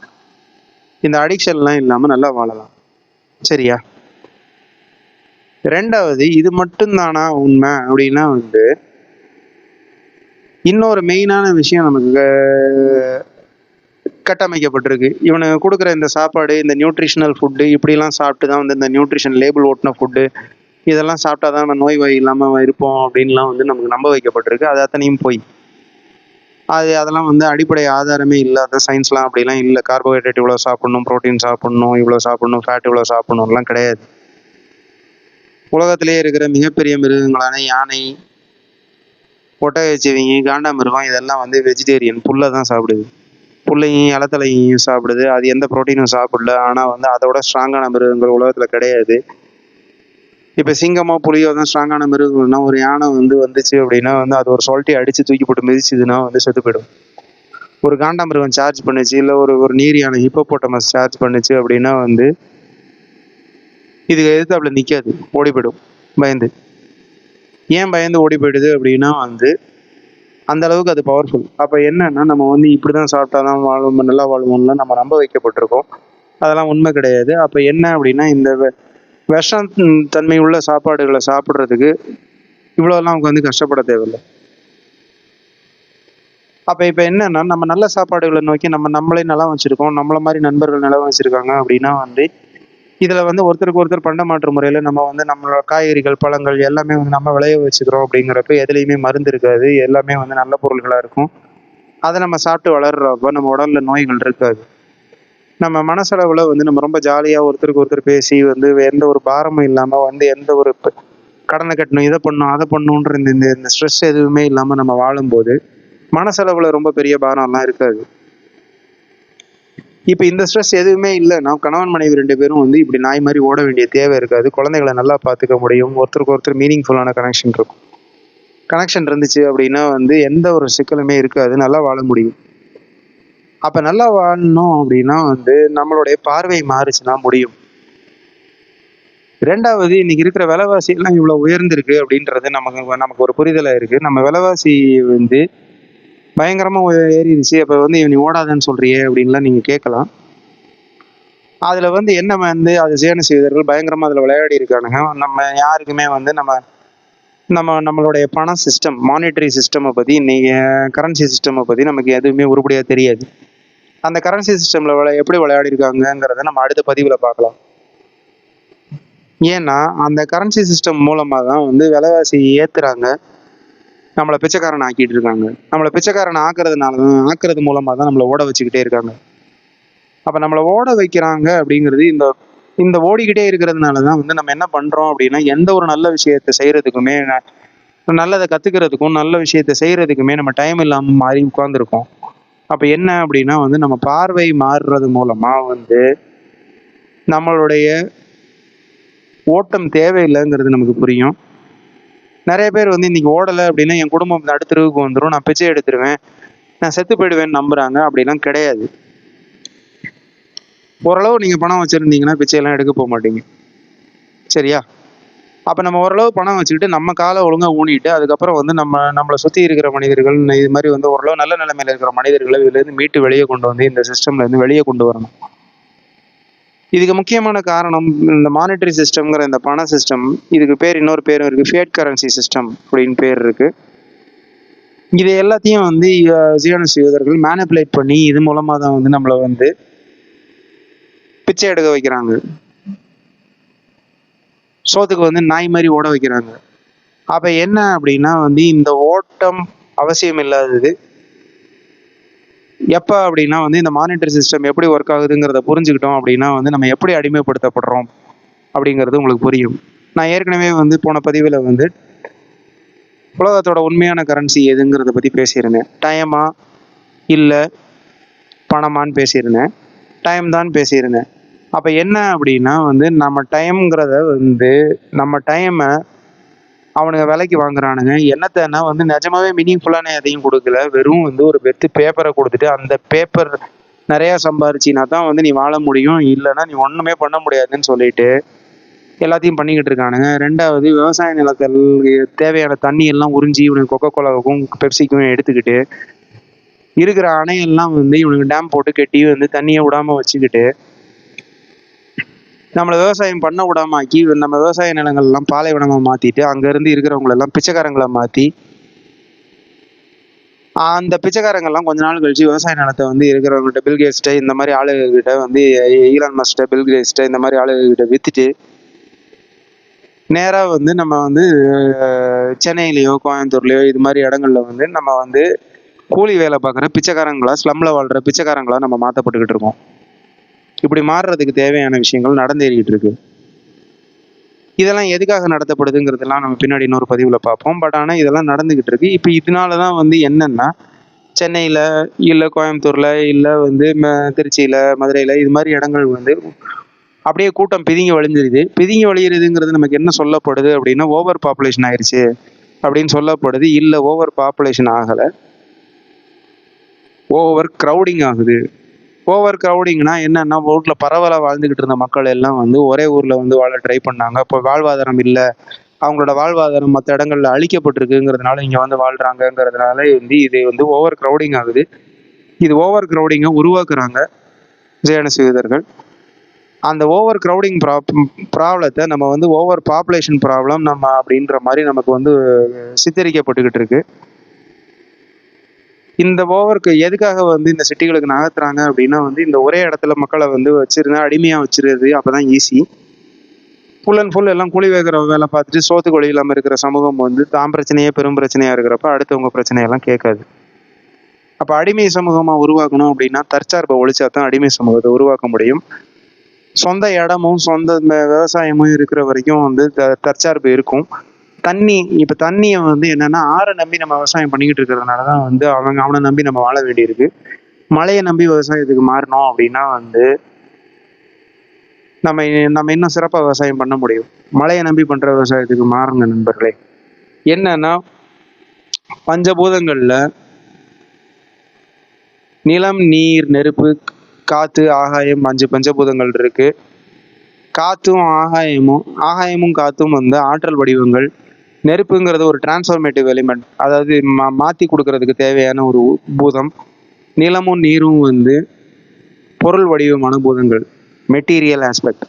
இந்த அடிக்ஷன்லாம் இல்லாமல் நல்லா வாழலாம். சரியா? ரெண்டாவது, இது மட்டும்தானா உண்மை அப்படின்னா வந்து இன்னொரு மெயினான விஷயம் நமக்கு கட்டமைக்கப்பட்டிருக்கு. இவனுக்கு கொடுக்குற இந்த சாப்பாடு, இந்த நியூட்ரிஷனல் ஃபுட்டு இப்படிலாம் சாப்பிட்டு தான் வந்து இந்த நியூட்ரிஷன் லேபிள் ஓட்டின ஃபுட்டு இதெல்லாம் சாப்பிட்டா தான் நம்ம நோய்வாய் இல்லாமல் இருப்போம் அப்படின்லாம் வந்து நமக்கு நம்ப வைக்கப்பட்டிருக்கு. அது அத்தனையும் போய் அதெல்லாம் வந்து அடிப்படை ஆதாரமே இல்லாத சயின்ஸ்லாம் அப்படிலாம் இல்லை. கார்போஹைட்ரேட் இவ்வளோ சாப்பிட்ணும், ப்ரோட்டீன் சாப்பிட்ணும், இவ்வளோ சாப்பிட்ணும், ஃபேட் இவ்வளோ சாப்பிட்ணும்லாம் கிடையாது. உலகத்திலேயே இருக்கிற மிகப்பெரிய மிருகங்களான யானை, ஒட்டகச்சிவிங்கி, காண்டாமிருகம் இதெல்லாம் வந்து வெஜிடேரியன். புல்லை தான் சாப்பிடுது. புல்லையும் இலத்தலையும் சாப்பிடுது. அது எந்த ப்ரோட்டீனும் சாப்பிடல. ஆனால் வந்து அதோட ஸ்ட்ராங்கான மிருகங்கள் உலகத்தில் கிடையாது. இப்போ சிங்கமோ புலியோ தான் ஸ்ட்ராங்கான மிருகங்கள்னா ஒரு யானை வந்து வந்துச்சு அப்படின்னா வந்து அது ஒரு சொல்லிட்டு அடித்து தூக்கி போட்டு மிதிச்சுதுன்னா வந்து செத்து போயிடும். ஒரு காண்டாமிருகம் சார்ஜ் பண்ணுச்சு, இல்லை ஒரு நீர் யானை ஹிப்போபோட்டமஸ் சார்ஜ் பண்ணுச்சு அப்படின்னா வந்து இதுக்கு எதிர்த்தாப்புல நிற்காது, ஓடி போயிடும் பயந்து. ஏன் பயந்து ஓடி போயிடுது அப்படின்னா வந்து அந்த அளவுக்கு அது பவர்ஃபுல். அப்போ என்னன்னா நம்ம வந்து இப்படி தான் சாப்பிட்டா தான் வாழும், நல்லா வாழ்வோம்லாம் நம்ம நம்ப வைக்கப்பட்டிருக்கோம். அதெல்லாம் உண்மை கிடையாது. அப்போ என்ன அப்படின்னா இந்த விஷம் தன்மை உள்ள சாப்பாடுகளை சாப்பிட்றதுக்கு இவ்வளோலாம் அவங்க வந்து கஷ்டப்பட தேவையில்லை. அப்போ இப்போ என்னன்னா நம்ம நல்ல சாப்பாடுகளை நோக்கி நம்மளே நிலம் வச்சுருக்கோம், நம்மளை மாதிரி நண்பர்கள் நிலம் வச்சுருக்காங்க அப்படின்னா வந்து இதில் வந்து ஒருத்தருக்கு ஒருத்தர் பண்ட மாற்று முறையில் நம்ம வந்து நம்மளோட காய்கறிகள், பழங்கள் எல்லாமே வந்து நம்ம விளைய வச்சுக்கிறோம். அப்படிங்கிறப்ப எதுலேயுமே மருந்து இருக்காது, எல்லாமே வந்து நல்ல பொருள்களாக இருக்கும். அதை நம்ம சாப்பிட்டு வளர்றப்ப நம்ம உடலில் நோய்கள் இருக்காது. நம்ம மனசளவில் வந்து நம்ம ரொம்ப ஜாலியாக ஒருத்தருக்கு ஒருத்தர் பேசி வந்து எந்த ஒரு பாரமும் இல்லாமல் வந்து எந்த ஒரு கடனை கட்டணும், இதை பண்ணணும், அதை பண்ணணுன்ற இந்த ஸ்ட்ரெஸ் எதுவுமே இல்லாமல் நம்ம வாழும்போது மனசளவில் ரொம்ப பெரிய பாரம்லாம் இருக்காது. இப்போ இந்த ஸ்ட்ரெஸ் எதுவுமே இல்லைன்னா கணவன் மனைவி 2 பேரும் வந்து இப்படி நாய் மாதிரி ஓட வேண்டிய தேவை இருக்காது. குழந்தைகளை நல்லா பார்த்துக்க முடியும். ஒருத்தருக்கு ஒருத்தர் மீனிங்ஃபுல்லான கனெக்ஷன் இருக்கும். கனெக்ஷன் இருந்துச்சு அப்படின்னா வந்து எந்த ஒரு சிக்கலுமே இருக்காது, நல்லா வாழ முடியும். அப்போ நல்லா வாழணும் அப்படின்னா வந்து நம்மளுடைய பார்வை மாறுச்சுன்னா முடியும். ரெண்டாவது, இன்னைக்கு இருக்கிற விலைவாசி எல்லாம் இவ்வளோ உயர்ந்திருக்கு அப்படின்றது நமக்கு ஒரு புரிதலாக இருக்குது. நம்ம விலைவாசி வந்து பயங்கரமாக ஏறிடுச்சு. அப்போ வந்து நீ ஓடாதன்னு சொல்றியே அப்படின்லாம் நீங்கள் கேட்கலாம். அதில் வந்து என்ன வந்து அது ஜியானஸ் யூதர்கள் பயங்கரமாக அதில் விளையாடி இருக்கானுங்க. நம்ம யாருக்குமே வந்து நம்மளுடைய பண சிஸ்டம், மானிட்டரி சிஸ்டமை பற்றி, இன்னைக்கு கரன்சி சிஸ்டமை பற்றி நமக்கு எதுவுமே உருப்படியாக தெரியாது. அந்த கரன்சி சிஸ்டமில் எப்படி விளையாடிருக்காங்கங்கிறத நம்ம அடுத்த பதிவில் பார்க்கலாம். ஏன்னா அந்த கரன்சி சிஸ்டம் மூலமாக தான் வந்து விலைவாசி ஏற்றுறாங்க, நம்மளை பிச்சைக்காரன் ஆக்கிட்டு இருக்காங்க. நம்மளை பிச்சைக்காரன் ஆக்குறது மூலமாக தான் நம்மளை ஓட வச்சுக்கிட்டே இருக்காங்க. அப்போ நம்மளை ஓட வைக்கிறாங்க அப்படிங்கிறது இந்த ஓடிக்கிட்டே இருக்கிறதுனால தான் வந்து நம்ம என்ன பண்ணுறோம் அப்படின்னா எந்த ஒரு நல்ல விஷயத்தை செய்கிறதுக்குமே, நல்லதை கற்றுக்கிறதுக்கும் நல்ல விஷயத்தை செய்கிறதுக்குமே நம்ம டைம் இல்லாமல் மாறி உட்காந்துருக்கோம். அப்போ என்ன அப்படின்னா வந்து நம்ம பார்வை மாறுறது மூலமாக வந்து நம்மளுடைய ஓட்டம் தேவையில்லைங்கிறது நமக்கு புரியும். நிறைய பேர் வந்து இன்னைக்கு ஓடலை அப்படின்னா என் குடும்பம் நடுத்தருவுக்கு வந்துடும், நான் பிச்சை எடுத்துருவேன், நான் செத்து போயிடுவேன்னு நம்புறாங்க. அப்படிலாம் கிடையாது. ஓரளவு நீங்கள் பணம் வச்சுருந்தீங்கன்னா பிச்சையெல்லாம் எடுக்க போக மாட்டீங்க. சரியா? அப்போ நம்ம ஓரளவு பணம் வச்சுக்கிட்டு நம்ம காலை ஒழுங்காக ஊனிட்டு அதுக்கப்புறம் வந்து நம்மளை சுற்றி இருக்கிற மனிதர்கள் இது மாதிரி வந்து ஓரளவு நல்ல நிலைமையில் இருக்கிற மனிதர்களை இதுலேருந்து மீட்டு வெளியே கொண்டு வந்து இந்த சிஸ்டம்லேருந்து வெளியே கொண்டு வரணும். இதுக்கு முக்கியமான காரணம் இந்த மானிட்டரி சிஸ்டம்ங்கிற இந்த பண சிஸ்டம். இதுக்கு இன்னொரு பேரும் இருக்குது, ஃபியட் கரன்சி சிஸ்டம் அப்படின்னு பேர் இருக்குது. இது எல்லாத்தையும் வந்து ஜியானஸ் யூதர்கள் மேனிப்புலேட் பண்ணி இது மூலமாக தான் வந்து நம்மளை வந்து பிச்சை எடுக்க வைக்கிறாங்க, சோத்துக்கு வந்து நாய் மாதிரி ஓட வைக்கிறாங்க. அப்போ என்ன அப்படின்னா வந்து இந்த ஓட்டம் அவசியம் இல்லாதது. எப்போ அப்படின்னா வந்து இந்த மானிட்டரி சிஸ்டம் எப்படி ஒர்க் ஆகுதுங்கிறத புரிஞ்சுக்கிட்டோம் அப்படின்னா வந்து நம்ம எப்படி அடிமைப்படுத்தப்படுறோம் அப்படிங்கிறது உங்களுக்கு புரியும். நான் ஏற்கனவே வந்து போன பதிவில் வந்து உலகத்தோட உண்மையான கரன்சி எதுங்கிறத பற்றி பேசியிருந்தேன். டைமா இல்லை பணமான்னு பேசியிருந்தேன், டைம் தான் பேசியிருந்தேன். அப்போ என்ன அப்படின்னா வந்து நம்ம டைம்ங்கிறத வந்து நம்ம டைமை அவனுங்க விலைக்கு வாங்குறானுங்க. என்னத்தன்னா வந்து நிஜமாவே மீனிங்ஃபுல்லான எதையும் கொடுக்கல. வெறும் வந்து ஒரு வெத்து பேப்பரை கொடுத்துட்டு அந்த பேப்பர் நிறையா சம்பாரிச்சினா தான் வந்து நீ வாழ முடியும், இல்லைன்னா நீ ஒன்றுமே பண்ண முடியாதுன்னு சொல்லிட்டு எல்லாத்தையும் பண்ணிக்கிட்டு இருக்கானுங்க. ரெண்டாவது விவசாய நிலத்தில் தேவையான தண்ணி எல்லாம் உறிஞ்சி இவனுக்கு கொக்கோ கோலாவுக்கும் பெப்சிக்கும் எடுத்துக்கிட்டு இருக்கிற அணையெல்லாம் வந்து இவனுக்கு டேம் போட்டு கட்டி வந்து தண்ணியை விடாம வச்சுக்கிட்டு நம்மளை விவசாயம் பண்ண விடாம ஆக்கி நம்ம விவசாய நிலங்கள்லாம் பாலைவனமா மாத்திட்டு அங்கேருந்து இருக்கிறவங்களெல்லாம் பிச்சைக்காரங்களை மாற்றி அந்த பிச்சைக்காரங்கள்லாம் கொஞ்ச நாள் கழிச்சு விவசாய நிலத்தை வந்து இருக்கிறவங்ககிட்ட பில்கேட்ஸ்ட இந்த மாதிரி ஆளுகிட்ட வந்து ஈலான் மஸ்கிட்ட பில்கேட்ஸ்ட இந்த மாதிரி ஆளுகிட்ட வித்துட்டு நேராக வந்து நம்ம வந்து சென்னையிலையோ கோயம்புத்தூர்லையோ இது மாதிரி இடங்கள்ல வந்து நம்ம வந்து கூலி வேலை பார்க்குற பிச்சைக்காரங்களா, ஸ்லம்ல வாழ்கிற பிச்சைக்காரங்களா நம்ம மாற்றப்பட்டுக்கிட்டு இருக்கோம். இப்படி மாறுறதுக்கு தேவையான விஷயங்கள் நடந்தேறிக்கிட்டு இருக்கு. இதெல்லாம் எதுக்காக நடத்தப்படுதுங்கிறதெல்லாம் நம்ம பின்னாடி இன்னொரு பதிவில் பார்ப்போம். பட் ஆனால் இதெல்லாம் நடந்துக்கிட்டு இருக்கு. இப்போ இதனால தான் வந்து என்னன்னா சென்னையில் இல்லை கோயம்புத்தூரில் இல்லை வந்து திருச்சியில் மதுரையில் இது மாதிரி இடங்கள் வந்து அப்படியே கூட்டம் பிதுங்கி வழிஞ்சிருது. பிதுங்கி வழிகிறதுங்கிறது நமக்கு என்ன சொல்லப்படுது அப்படின்னா ஓவர் பாப்புலேஷன் ஆயிடுச்சு அப்படின்னு சொல்லப்படுது. இல்லை, ஓவர் பாப்புலேஷன் ஆகலை, ஓவர் க்ரௌடிங் ஆகுது. ஓவர் க்ரௌடிங்னா என்னன்னா ஊரில் பரவலாக வாழ்ந்துக்கிட்டு இருந்த மக்கள் எல்லாம் வந்து ஒரே ஊரில் வந்து வாழ ட்ரை பண்ணாங்க. இப்போ வாழ்வாதாரம் இல்லை, அவங்களோட வாழ்வாதாரம் மற்ற இடங்கள்ல அழிக்கப்பட்டிருக்குங்கிறதுனால இங்கே வந்து வாழ்கிறாங்கங்கிறதுனால வந்து இது வந்து ஓவர் க்ரௌடிங் ஆகுது. இது ஓவர் க்ரௌடிங்கை உருவாக்குறாங்க ஜேனசிவிதர்கள். அந்த ஓவர் க்ரௌடிங் ப்ராப்ளத்தை நம்ம வந்து ஓவர் பாப்புலேஷன் ப்ராப்ளம் நம்ம அப்படின்ற மாதிரி நமக்கு வந்து சித்தரிக்கப்பட்டுக்கிட்டு இருக்கு. இந்த ஓவருக்கு எதுக்காக வந்து இந்த சிட்டிகளுக்கு நகர்த்துறாங்க அப்படின்னா வந்து இந்த ஒரே இடத்துல மக்களை வந்து வச்சிருந்தா அடிமையாக வச்சிருது, அப்போதான் ஈஸி. ஃபுல் அண்ட் ஃபுல் எல்லாம் கூலி வைக்கிற வேலை பார்த்துட்டு சோத்துக்கு வழி இல்லாமல் இருக்கிற சமூகம் வந்து தான் பிரச்சனையே பெரும் பிரச்சனையாக இருக்கிறப்ப அடுத்தவங்க பிரச்சனையெல்லாம் கேட்காது. அப்போ அடிமை சமூகமாக உருவாக்கணும் அப்படின்னா தற்சார்பை ஒழிச்சா தான் அடிமை சமூகத்தை உருவாக்க முடியும். சொந்த இடமும் சொந்த விவசாயமும் இருக்கிற வரைக்கும் வந்து தற்சார்பு இருக்கும். இப்போ தண்ணியை வந்து என்னன்னா ஆறை நம்பி நம்ம விவசாயம் பண்ணிக்கிட்டு இருக்கிறதுனால தான் வந்து அவனை நம்பி நம்ம வாழ வேண்டியிருக்கு. மழையை நம்பி விவசாயத்துக்கு மாறணும் அப்படின்னா வந்து நம்ம இன்னும் சிறப்பாக விவசாயம் பண்ண முடியும். மழையை நம்பி பண்ற விவசாயத்துக்கு மாறுங்க நண்பர்களே. என்னன்னா பஞ்சபூதங்கள்ல நிலம், நீர், நெருப்பு, காத்து, ஆகாயம் 5 பஞ்சபூதங்கள் இருக்கு. காத்தும் ஆகாயமும் காத்தும் வந்து ஆற்றல் வடிவங்கள். நெருப்புங்கிறது ஒரு டிரான்ஸ்ஃபர்மேட்டிவ் எலிமெண்ட், அதாவது மாற்றி கொடுக்கறதுக்கு தேவையான ஒரு பூதம். நிலமும் நீரும் வந்து பொருள் வடிவமான பூதங்கள், மெட்டீரியல் ஆஸ்பெக்ட்.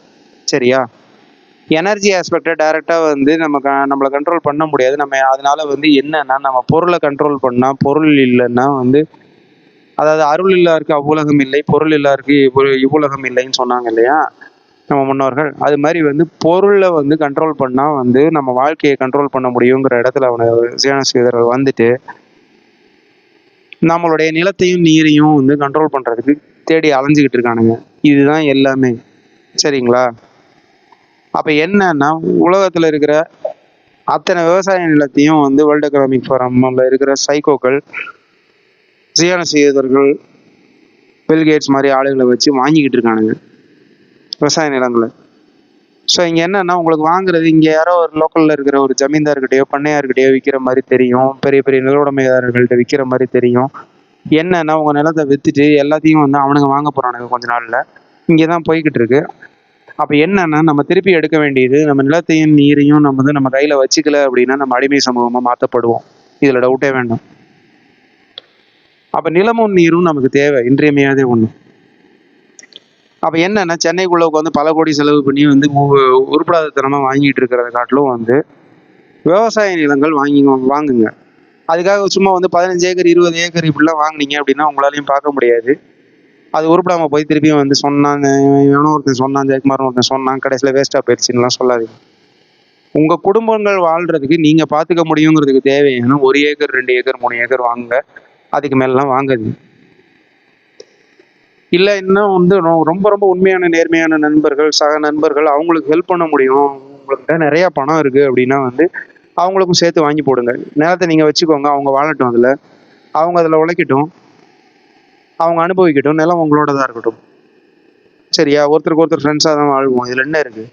சரியா? எனர்ஜி ஆஸ்பெக்டை டைரெக்டாக வந்து நம்மளை கண்ட்ரோல் பண்ண முடியாது. நம்ம அதனால வந்து என்னன்னா நம்ம பொருளை கண்ட்ரோல் பண்ணால், பொருள் இல்லைன்னா வந்து அதாவது அருள் இல்லாருக்கு அவ்வுலகம் இல்லை, பொருள் இல்லாருக்கு இவ்வுலகம் இல்லைன்னு சொன்னாங்க இல்லையா நம்ம முன்னோர்கள். அது மாதிரி வந்து பொருளை வந்து கண்ட்ரோல் பண்ணால் வந்து நம்ம வாழ்க்கையை கண்ட்ரோல் பண்ண முடியுங்கிற இடத்துல ஜேனசிவிதர்கள் வந்துட்டு நம்மளுடைய நிலத்தையும் நீரையும் வந்து கண்ட்ரோல் பண்ணுறதுக்கு தேடி அலைஞ்சிக்கிட்டு இருக்கானுங்க. இதுதான் எல்லாமே. சரிங்களா? அப்போ என்னன்னா உலகத்தில் இருக்கிற அத்தனை விவசாய நிலத்தையும் வந்து வேர்ல்டு எக்கனாமிக் ஃபோரம்ல இருக்கிற சைக்கோக்கள், ஜியானசிவிதர்கள், பில்கேட்ஸ் மாதிரி ஆளுகளை வச்சு வாங்கிக்கிட்டு இருக்கானுங்க விவசாய நிலங்களை. ஸோ இங்கே என்னன்னா உங்களுக்கு வாங்குறது இங்கே யாரோ ஒரு லோக்கலில் இருக்கிற ஒரு ஜமீன்தார்கிட்டயோ பண்ணையார்கிட்டயோ விற்கிற மாதிரி தெரியும், பெரிய பெரிய நிலவுடைமையாளர்கள்ட்ட விற்கிற மாதிரி தெரியும். என்னன்னா உங்கள் நிலத்தை விற்றுட்டு எல்லாத்தையும் வந்து அவனுங்க வாங்க போகிறானுங்க கொஞ்ச நாளில். இங்கே தான் போய்கிட்டு இருக்கு. அப்போ என்னன்னா நம்ம திருப்பி எடுக்க வேண்டியது நம்ம நிலத்தையும் நீரையும் நம்ம வந்து நம்ம கையில் வச்சுக்கல அப்படின்னா நம்ம அடிமை சமூகமாக மாற்றப்படுவோம். இதில் டவுட்டே வேண்டாம். அப்போ நிலமும் நீரும் நமக்கு தேவை, இன்றியமையாதே ஒன்று. அப்போ என்னன்னா சென்னைக்குள்ள வந்து பல கோடி செலவு பண்ணி வந்து உருப்படாதத்தனமாக வாங்கிட்டு இருக்கிறத காட்டிலும் வந்து விவசாய நிலங்கள் வாங்குங்க. அதுக்காக சும்மா வந்து 15 ஏக்கர் 20 ஏக்கர் இப்படிலாம் வாங்கினீங்க அப்படின்னா உங்களாலையும் பார்க்க முடியாது. அது உருப்படாமல் போய் திருப்பியும் வந்து சொன்னாங்க, எவனோ ஒருத்தன் சொன்னான், ஜெயக்குமார்னு ஒருத்தன் சொன்னான், கடைசியில் வேஸ்ட்டாக போயிடுச்சுன்னுலாம் சொல்லாதீங்க. உங்கள் குடும்பங்கள் வாழ்கிறதுக்கு நீங்கள் பார்த்துக்க முடியுங்கிறதுக்கு தேவையான 1 ஏக்கர் 2 ஏக்கர் 3 ஏக்கர் வாங்குங்க. அதுக்கு மேலாம் வாங்காது. இல்லை இன்னும் வந்து ரொம்ப ரொம்ப உண்மையான நேர்மையான நண்பர்கள், சக நண்பர்கள், அவங்களுக்கு ஹெல்ப் பண்ண முடியும், உங்கள்கிட்ட நிறையா பணம் இருக்குது அப்படின்னா வந்து அவங்களுக்கும் சேர்த்து வாங்கி போடுங்க. நிலத்தை நீங்கள் வச்சுக்கோங்க, அவங்க வாழட்டும், அவங்க அதில் உழைக்கட்டும். அவங்க அனுபவிக்கட்டும், நிலம் உங்களோடதாக இருக்கட்டும். சரியா? ஒருத்தருக்கு ஒருத்தர் ஃப்ரெண்ட்ஸாக தான் வாழ்வோம். இதில் என்ன இருக்குது?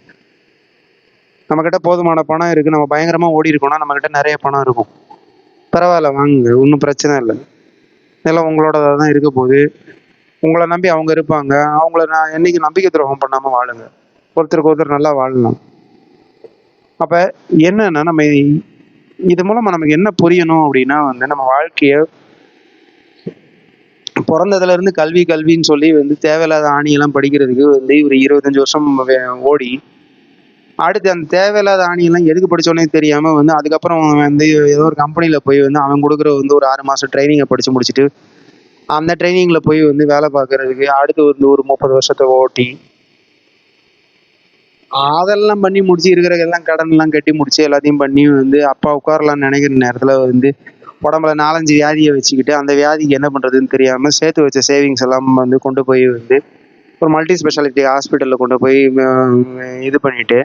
நம்மக்கிட்ட போதுமான பணம் இருக்குது, நம்ம பயங்கரமாக ஓடி இருக்கோம்னா நம்மக்கிட்ட நிறைய பணம் இருக்கும். பரவாயில்ல, வாங்குங்க, ஒன்றும் பிரச்சனை இல்லை. நிலம் உங்களோடதாக தான் இருக்க போகுது. உங்களை நம்பி அவங்க இருப்பாங்க. அவங்கள நான் என்னைக்கு நம்பிக்கை துரோகம் பண்ணாமல் வாழுங்க. ஒருத்தருக்கு ஒருத்தர் நல்லா வாழலாம். அப்போ என்னன்னா, நம்ம இது மூலமாக நமக்கு என்ன புரியணும் அப்படின்னா நம்ம வாழ்க்கையை பிறந்ததுலேருந்து கல்வி கல்வின்னு சொல்லி தேவையில்லாத ஆணியெல்லாம் படிக்கிறதுக்கு ஒரு 25 வருஷம் ஓடி, அடுத்து அந்த தேவையில்லாத ஆணியெல்லாம் எதுக்கு படித்தோன்னே தெரியாமல் அதுக்கப்புறம் ஏதோ ஒரு கம்பெனியில் போய் அவன் கொடுக்குற ஒரு 6 மாதம் ட்ரைனிங்கை படித்து முடிச்சுட்டு அந்த ட்ரைனிங்கில் போய் வேலை பார்க்கறதுக்கு அடுத்து ஒரு 30 வருஷத்தை ஓட்டி அதெல்லாம் பண்ணி முடிச்சு இருக்கிறதெல்லாம் கடன்லாம் கட்டி முடிச்சு எல்லாத்தையும் பண்ணி அப்பா உட்காரலாம்னு நினைக்கிற நேரத்தில் உடம்புல 4-5 வியாதியை வச்சுக்கிட்டு அந்த வியாதிக்கு என்ன பண்ணுறதுன்னு தெரியாமல் சேர்த்து வச்ச சேவிங்ஸ் எல்லாம் கொண்டு போய் ஒரு மல்டி ஸ்பெஷாலிட்டி ஹாஸ்பிட்டலில் கொண்டு போய் இது பண்ணிட்டு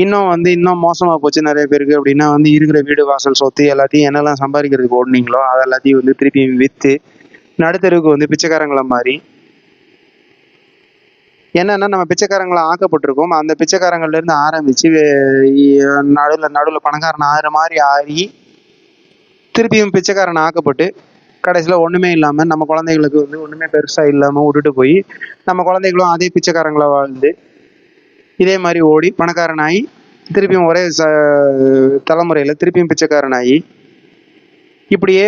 இன்னும் மோசமாக போச்சு நிறைய பேருக்கு. அப்படின்னா இருக்கிற வீடு வாசல் சொத்து எல்லாத்தையும் என்னெல்லாம் சம்பாதிக்கிறதுக்கு ஓடுனீங்களோ அதை எல்லாத்தையும் திருப்பி விற்று நடுத்தருக்கு பிச்சைக்காரங்களை மாதிரி என்னன்னா நம்ம பிச்சைக்காரங்களை ஆக்கப்பட்டிருக்கோம். அந்த பிச்சைக்காரங்கள்ல இருந்து ஆரம்பிச்சு நடுவில் பணக்காரன் ஆகிற மாதிரி ஆகி திருப்பியும் பிச்சைக்காரன் ஆக்கப்பட்டு கடைசியில் ஒன்றுமே இல்லாமல் நம்ம குழந்தைகளுக்கு ஒன்றுமே பெருசாக இல்லாமல் விட்டுட்டு போய் நம்ம குழந்தைகளும் அதே பிச்சைக்காரங்களை வாழ்ந்து இதே மாதிரி ஓடி பணக்காரனாகி திருப்பியும் ஒரே தலைமுறையில் திருப்பியும் பிச்சைக்காரனாகி இப்படியே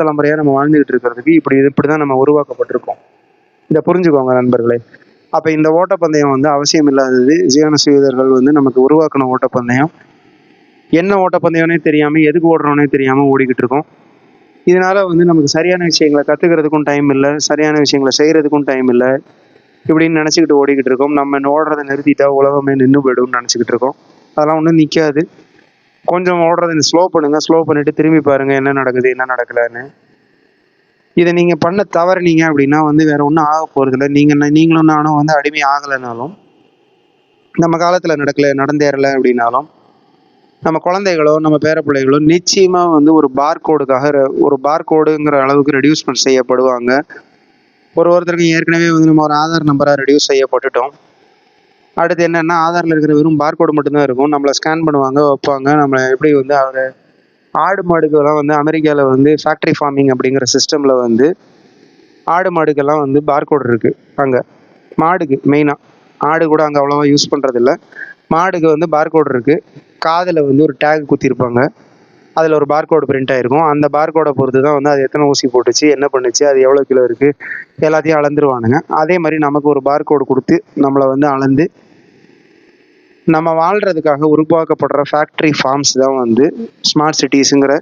தலைமுறையாக நம்ம வாழ்ந்துகிட்டு இருக்கிறதுக்கு இப்படி தான் நம்ம உருவாக்கப்பட்டிருக்கோம். இதை புரிஞ்சுக்கோங்க நண்பர்களே. அப்போ இந்த ஓட்டப்பந்தயம் அவசியம் இல்லாதது. ஜீவனஸ் யூதர்கள் நமக்கு உருவாக்கின ஓட்டப்பந்தயம். என்ன ஓட்டப்பந்தயம்னே தெரியாமல் எதுக்கு ஓடுறோன்னே தெரியாமல் ஓடிக்கிட்டு இருக்கோம். இதனால நமக்கு சரியான விஷயங்களை கற்றுக்கிறதுக்கும் டைம் இல்லை, சரியான விஷயங்களை செய்கிறதுக்கும் டைம் இல்லை. இப்படின்னு நினச்சிக்கிட்டு ஓடிக்கிட்டு இருக்கோம். நம்ம ஓடுறதை நிறுத்திட்டா உலகமே நின்று போய்டும்னு நினச்சிக்கிட்டு இருக்கோம். அதெல்லாம் ஒன்றும் நிற்காது. கொஞ்சம் ஓடுறதை ஸ்லோ பண்ணுங்கள். ஸ்லோ பண்ணிவிட்டு திரும்பி பாருங்கள் என்ன நடக்குது என்ன நடக்கலைன்னு. இதை நீங்கள் பண்ண தவறுனீங்க அப்படின்னா வேற ஒன்றும் ஆக போகிறதில்ல. நீங்களும் நானும் அடிமை ஆகலைனாலும் நம்ம காலத்தில் நடந்தேறலை அப்படின்னாலும் நம்ம குழந்தைகளோ நம்ம பேர பிள்ளைகளோ நிச்சயமாக ஒரு பார்கோடுங்கிற அளவுக்கு ரெடியூஸ்மெண்ட் செய்யப்படுவாங்க. ஒருத்தருக்கு ஏற்கனவே நம்ம ஒரு ஆதார் நம்பராக ரெடியூஸ் செய்யப்பட்டுட்டோம். அடுத்து என்னென்னா ஆதாரில் இருக்கிற வெறும் பார்கோடு மட்டும்தான் இருக்கும். நம்மளை ஸ்கேன் பண்ணுவாங்க, வைப்பாங்க. நம்மளை எப்படி அவர் ஆடு மாடுக்கெல்லாம் அமெரிக்காவில் ஃபேக்ட்ரி ஃபார்மிங் அப்படிங்கிற சிஸ்டமில் ஆடு மாடுக்கெல்லாம் பார்கோடு இருக்குது. அங்கே மாடுக்கு மெயினாக ஆடு கூட அங்கே அவ்வளோவா யூஸ் பண்ணுறதில்ல. மாடுக்கு பார்கோடு இருக்குது. காதில் ஒரு டேக் குத்திருப்பாங்க. அதில் ஒரு பார்கோடு பிரிண்ட் ஆகிருக்கும். அந்த பார்கோடை பொறுத்து தான் அது எத்தனை ஊசி போட்டுச்சு, என்ன பண்ணுச்சு, அது எவ்வளோ கிலோ இருக்குது எல்லாத்தையும் அளந்துருவானுங்க. அதே மாதிரி நமக்கு ஒரு பார்கோடு கொடுத்து நம்மளை அளந்து நம்ம வாழ்கிறதுக்காக உருவாக்கப்படுற ஃபேக்ட்ரி ஃபார்ம்ஸ் தான் ஸ்மார்ட் சிட்டிஸுங்கிற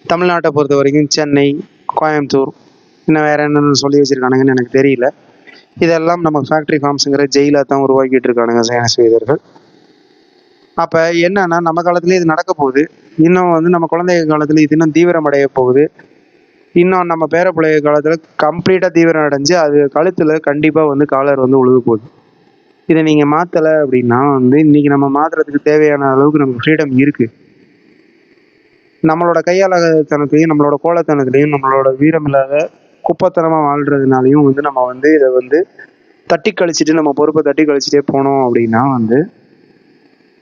தமிழ்நாட்டை பொறுத்த வரைக்கும் சென்னை, கோயம்புத்தூர், இன்னும் வேறு என்னென்னு சொல்லி வச்சுருக்கானுங்கன்னு எனக்கு தெரியல. இதெல்லாம் நம்ம ஃபேக்ட்ரி ஃபார்ம்ஸுங்கிற ஜெயிலாக தான் உருவாக்கிட்டு இருக்கானுங்க ஜீவனஸ் யூதர்கள். அப்போ என்னன்னா நம்ம காலத்துலேயே இது நடக்க போகுது. இன்னும் நம்ம குழந்தைங்க காலத்தில் இது இன்னும் தீவிரம் அடைய போகுது. இன்னும் நம்ம பேர பிள்ளைங்க காலத்தில் கம்ப்ளீட்டாக தீவிரம் அடைஞ்சு அது கழுத்தில் கண்டிப்பாக காலர் உழுக போகுது. இதை நீங்கள் மாற்றலை அப்படின்னா இன்றைக்கி நம்ம மாற்றுறதுக்கு தேவையான அளவுக்கு நமக்கு ஃப்ரீடம் இருக்குது. நம்மளோட கையாளத்தனத்தையும் நம்மளோட கோலத்தனத்துலையும் நம்மளோட வீரமில்லாத குப்பத்தனமாக வாழ்கிறதுனாலையும் நம்ம இதை தட்டி கழிச்சிட்டு நம்ம பொறுப்பை தட்டி கழிச்சிட்டே போனோம் அப்படின்னா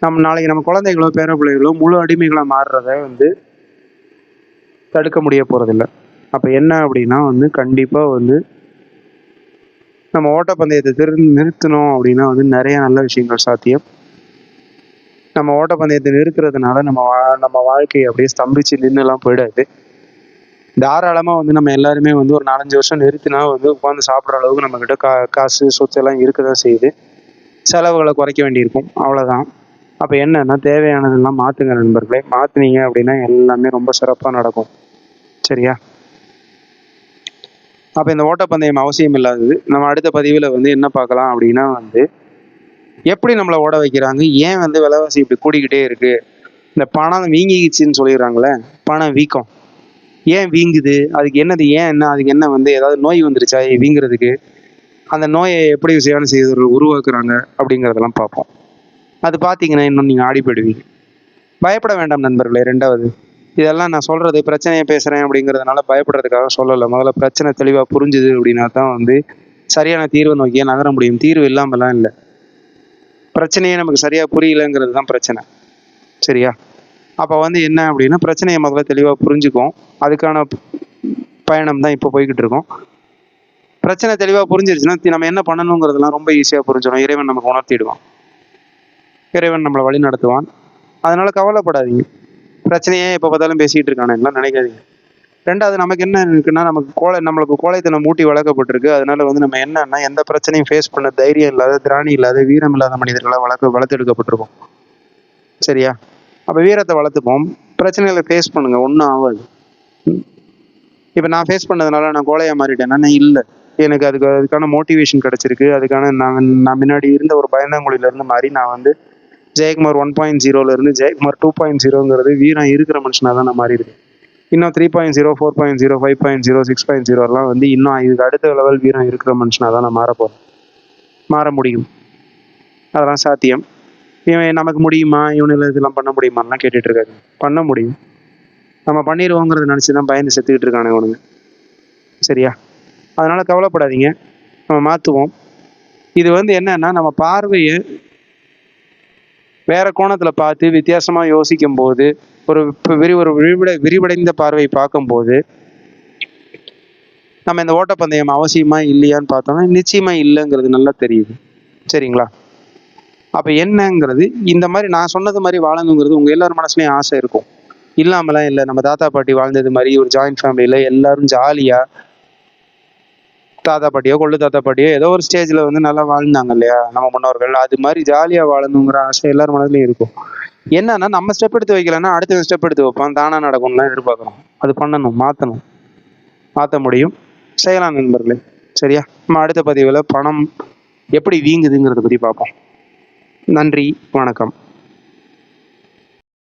நம்ம நாளைக்கு நம்ம குழந்தைகளோ பேர பிள்ளைகளோ முழு அடிமைகளாக மாறுறத தடுக்க முடிய போகிறதில்ல. அப்போ என்ன அப்படின்னா கண்டிப்பாக நம்ம ஓட்டப்பந்தயத்தை நிறுத்தணும் அப்படின்னா நிறைய நல்ல விஷயங்கள் சாத்தியம். நம்ம ஓட்டப்பந்தயத்தை நிறுத்துறதுனால நம்ம வாழ்க்கையை அப்படியே ஸ்தம்பிச்சு நின்றுலாம் போயிடாது. தாராளமாக நம்ம எல்லாருமே ஒரு 4-5 வருஷம் நிறுத்தினா உட்காந்து சாப்பிட்ற அளவுக்கு நம்மக்கிட்ட காசு சொத்து எல்லாம் இருக்க தான் செய்யுது. செலவுகளை குறைக்க வேண்டியிருக்கும், அவ்வளோதான். அப்போ என்னன்னா தேவையானதெல்லாம் மாற்றுங்க நண்பர்களே. மாற்றினீங்க அப்படின்னா எல்லாமே ரொம்ப சிறப்பாக நடக்கும். சரியா? அப்போ இந்த ஓட்டப்பந்தயம் அவசியம் இல்லாதது. நம்ம அடுத்த பதிவில் என்ன பார்க்கலாம் அப்படின்னா எப்படி நம்மளை ஓட வைக்கிறாங்க, ஏன் விலைவாசி இப்படி கூடிக்கிட்டே இருக்குது, இந்த பணம் வீங்கிக்கிச்சின்னு சொல்லிடுறாங்களே, பணம் வீக்கம் ஏன் வீங்குது, அதுக்கு என்னது, ஏன் என்ன, அதுக்கு என்ன ஏதாவது நோய் வந்துருச்சா வீங்குறதுக்கு, அந்த நோயை எப்படி ஜீவனஸ் யூதர்கள் உருவாக்குறாங்க அப்படிங்கிறதெல்லாம் பார்ப்போம். அது பார்த்தீங்கன்னா இன்னும் நீங்கள் ஆடி போயிடுவீங்க. பயப்பட வேண்டாம் நண்பர்களே. ரெண்டாவது, இதெல்லாம் நான் சொல்றது பிரச்சனையை பேசுறேன் அப்படிங்கிறதுனால பயப்படுறதுக்காக சொல்லலை. முதல்ல பிரச்சனை தெளிவா புரிஞ்சுது அப்படின்னா தான் வந்து சரியான தீர்வை நோக்கியே நகர முடியும். தீர்வு இல்லாமலாம் இல்லை. பிரச்சனையே நமக்கு சரியா புரியலங்கிறது தான் பிரச்சனை. சரியா? அப்போ வந்து என்ன அப்படின்னா, பிரச்சனையை முதல்ல தெளிவா புரிஞ்சுக்குவோம். அதுக்கான பயணம் தான் இப்போ போய்கிட்டு இருக்கோம். பிரச்சனை தெளிவா புரிஞ்சிருச்சுன்னா நம்ம என்ன பண்ணணுங்கிறதெல்லாம் ரொம்ப ஈஸியா புரிஞ்சிடும். இறைவன் நமக்கு உணர்த்திடுவான். இறைவன் நம்மளை வழி நடத்துவான். அதனால கவலைப்படாதீங்க. பிரச்சனையே எப்போ பார்த்தாலும் பேசிட்டு இருக்கானேலாம் நினைக்காதீங்க. ரெண்டாவது, நமக்கு என்ன இருக்குன்னா, நம்மளுக்கு கோழைத்தனம் மூட்டி வளர்க்கப்பட்டிருக்கு. அதனால வந்து நம்ம என்னன்னா, எந்த பிரச்சனையும் ஃபேஸ் பண்ண தைரியம் இல்லாத, திராணி இல்லாத, வீரம் இல்லாத மனிதர்களாக வளர்த்தெடுக்கப்பட்டிருக்கோம். சரியா? அப்போ வீரத்தை வளர்த்துப்போம். பிரச்சனைகளை ஃபேஸ் பண்ணுங்க, ஒன்றும் ஆகாது. இப்போ நான் ஃபேஸ் பண்ணதுனால நான் கோழையா மாறிட்டேன்னா இல்லை. எனக்கு அதுக்கான மோட்டிவேஷன் கிடைச்சிருக்கு. அதுக்கான நான் முன்னாடி இருந்த ஒரு பயந்தாங்குழியிலேருந்து மாறி நான் வந்து ஜெயக்குமார் 1.0 ஜெயக்குமார் 2.0ங்கிறது வீரம் இருக்கிற மனுஷனாக தான் நான் மாறி இருக்கேன். இன்னும் 3.0, 4.0, 5.0, 6.0 வந்து இன்னும் இதுக்கு அடுத்த லெவல் வீரம் இருக்கிற மனுஷனாக தான் நான் மாற முடியும். அதெல்லாம் சாத்தியம். இவன் நமக்கு முடியுமா, இவனுக்கு இதெல்லாம் பண்ண முடியுமான்லாம் கேட்டுட்டு இருக்காரு. பண்ண முடியும். நம்ம பண்ணிடுவோங்கிறத நினச்சி தான் பயந்து செத்துக்கிட்டு இருக்கானே இவனுங்க. சரியா? அதனால கவலைப்படாதீங்க, நம்ம மாற்றுவோம். இது வந்து என்னன்னா, நம்ம பார்வையை வேற கோணத்துல பார்த்து வித்தியாசமா யோசிக்கும் போது, ஒரு விரிவடைந்த பார்வை பார்க்கும்போது, நம்ம இந்த ஓட்டப்பந்தயம் அவசியமா இல்லையான்னு பார்த்தோம்னா நிச்சயமா இல்லைங்கிறது நல்லா தெரியுது. சரிங்களா? அப்ப என்னங்கிறது, இந்த மாதிரி நான் சொன்னது மாதிரி வாழணுங்கிறது உங்க எல்லாரும் மனசுலயும் ஆசை இருக்கும். இல்லாமலாம் இல்லை. நம்ம தாத்தா பாட்டி வாழ்ந்தது மாதிரி ஒரு ஜாயிண்ட் ஃபேமிலியில எல்லாரும் ஜாலியா, தாத்தா பாட்டியோ கொள்ளு தாத்தா பாட்டியோ ஏதோ ஒரு ஸ்டேஜ்ல வந்து நல்லா வாழ்ந்தாங்க இல்லையா நம்ம முன்னோர்கள். அது மாதிரி ஜாலியா வாழணுங்கிற ஆசை எல்லாரும் மனதிலையும் இருக்கும். என்னன்னா, நம்ம ஸ்டெப் எடுத்து வைக்கலன்னா அடுத்த ஸ்டெப் எடுத்து வைப்பான். தானா நடக்கும்லாம் எதிர்பார்க்கணும். அது பண்ணணும், மாற்ற முடியும். செய்யலாம் நண்பர்களே. சரியா? நம்ம அடுத்த பதிவில் பணம் எப்படி வீங்குதுங்கிறத பற்றி பார்ப்போம். நன்றி, வணக்கம்.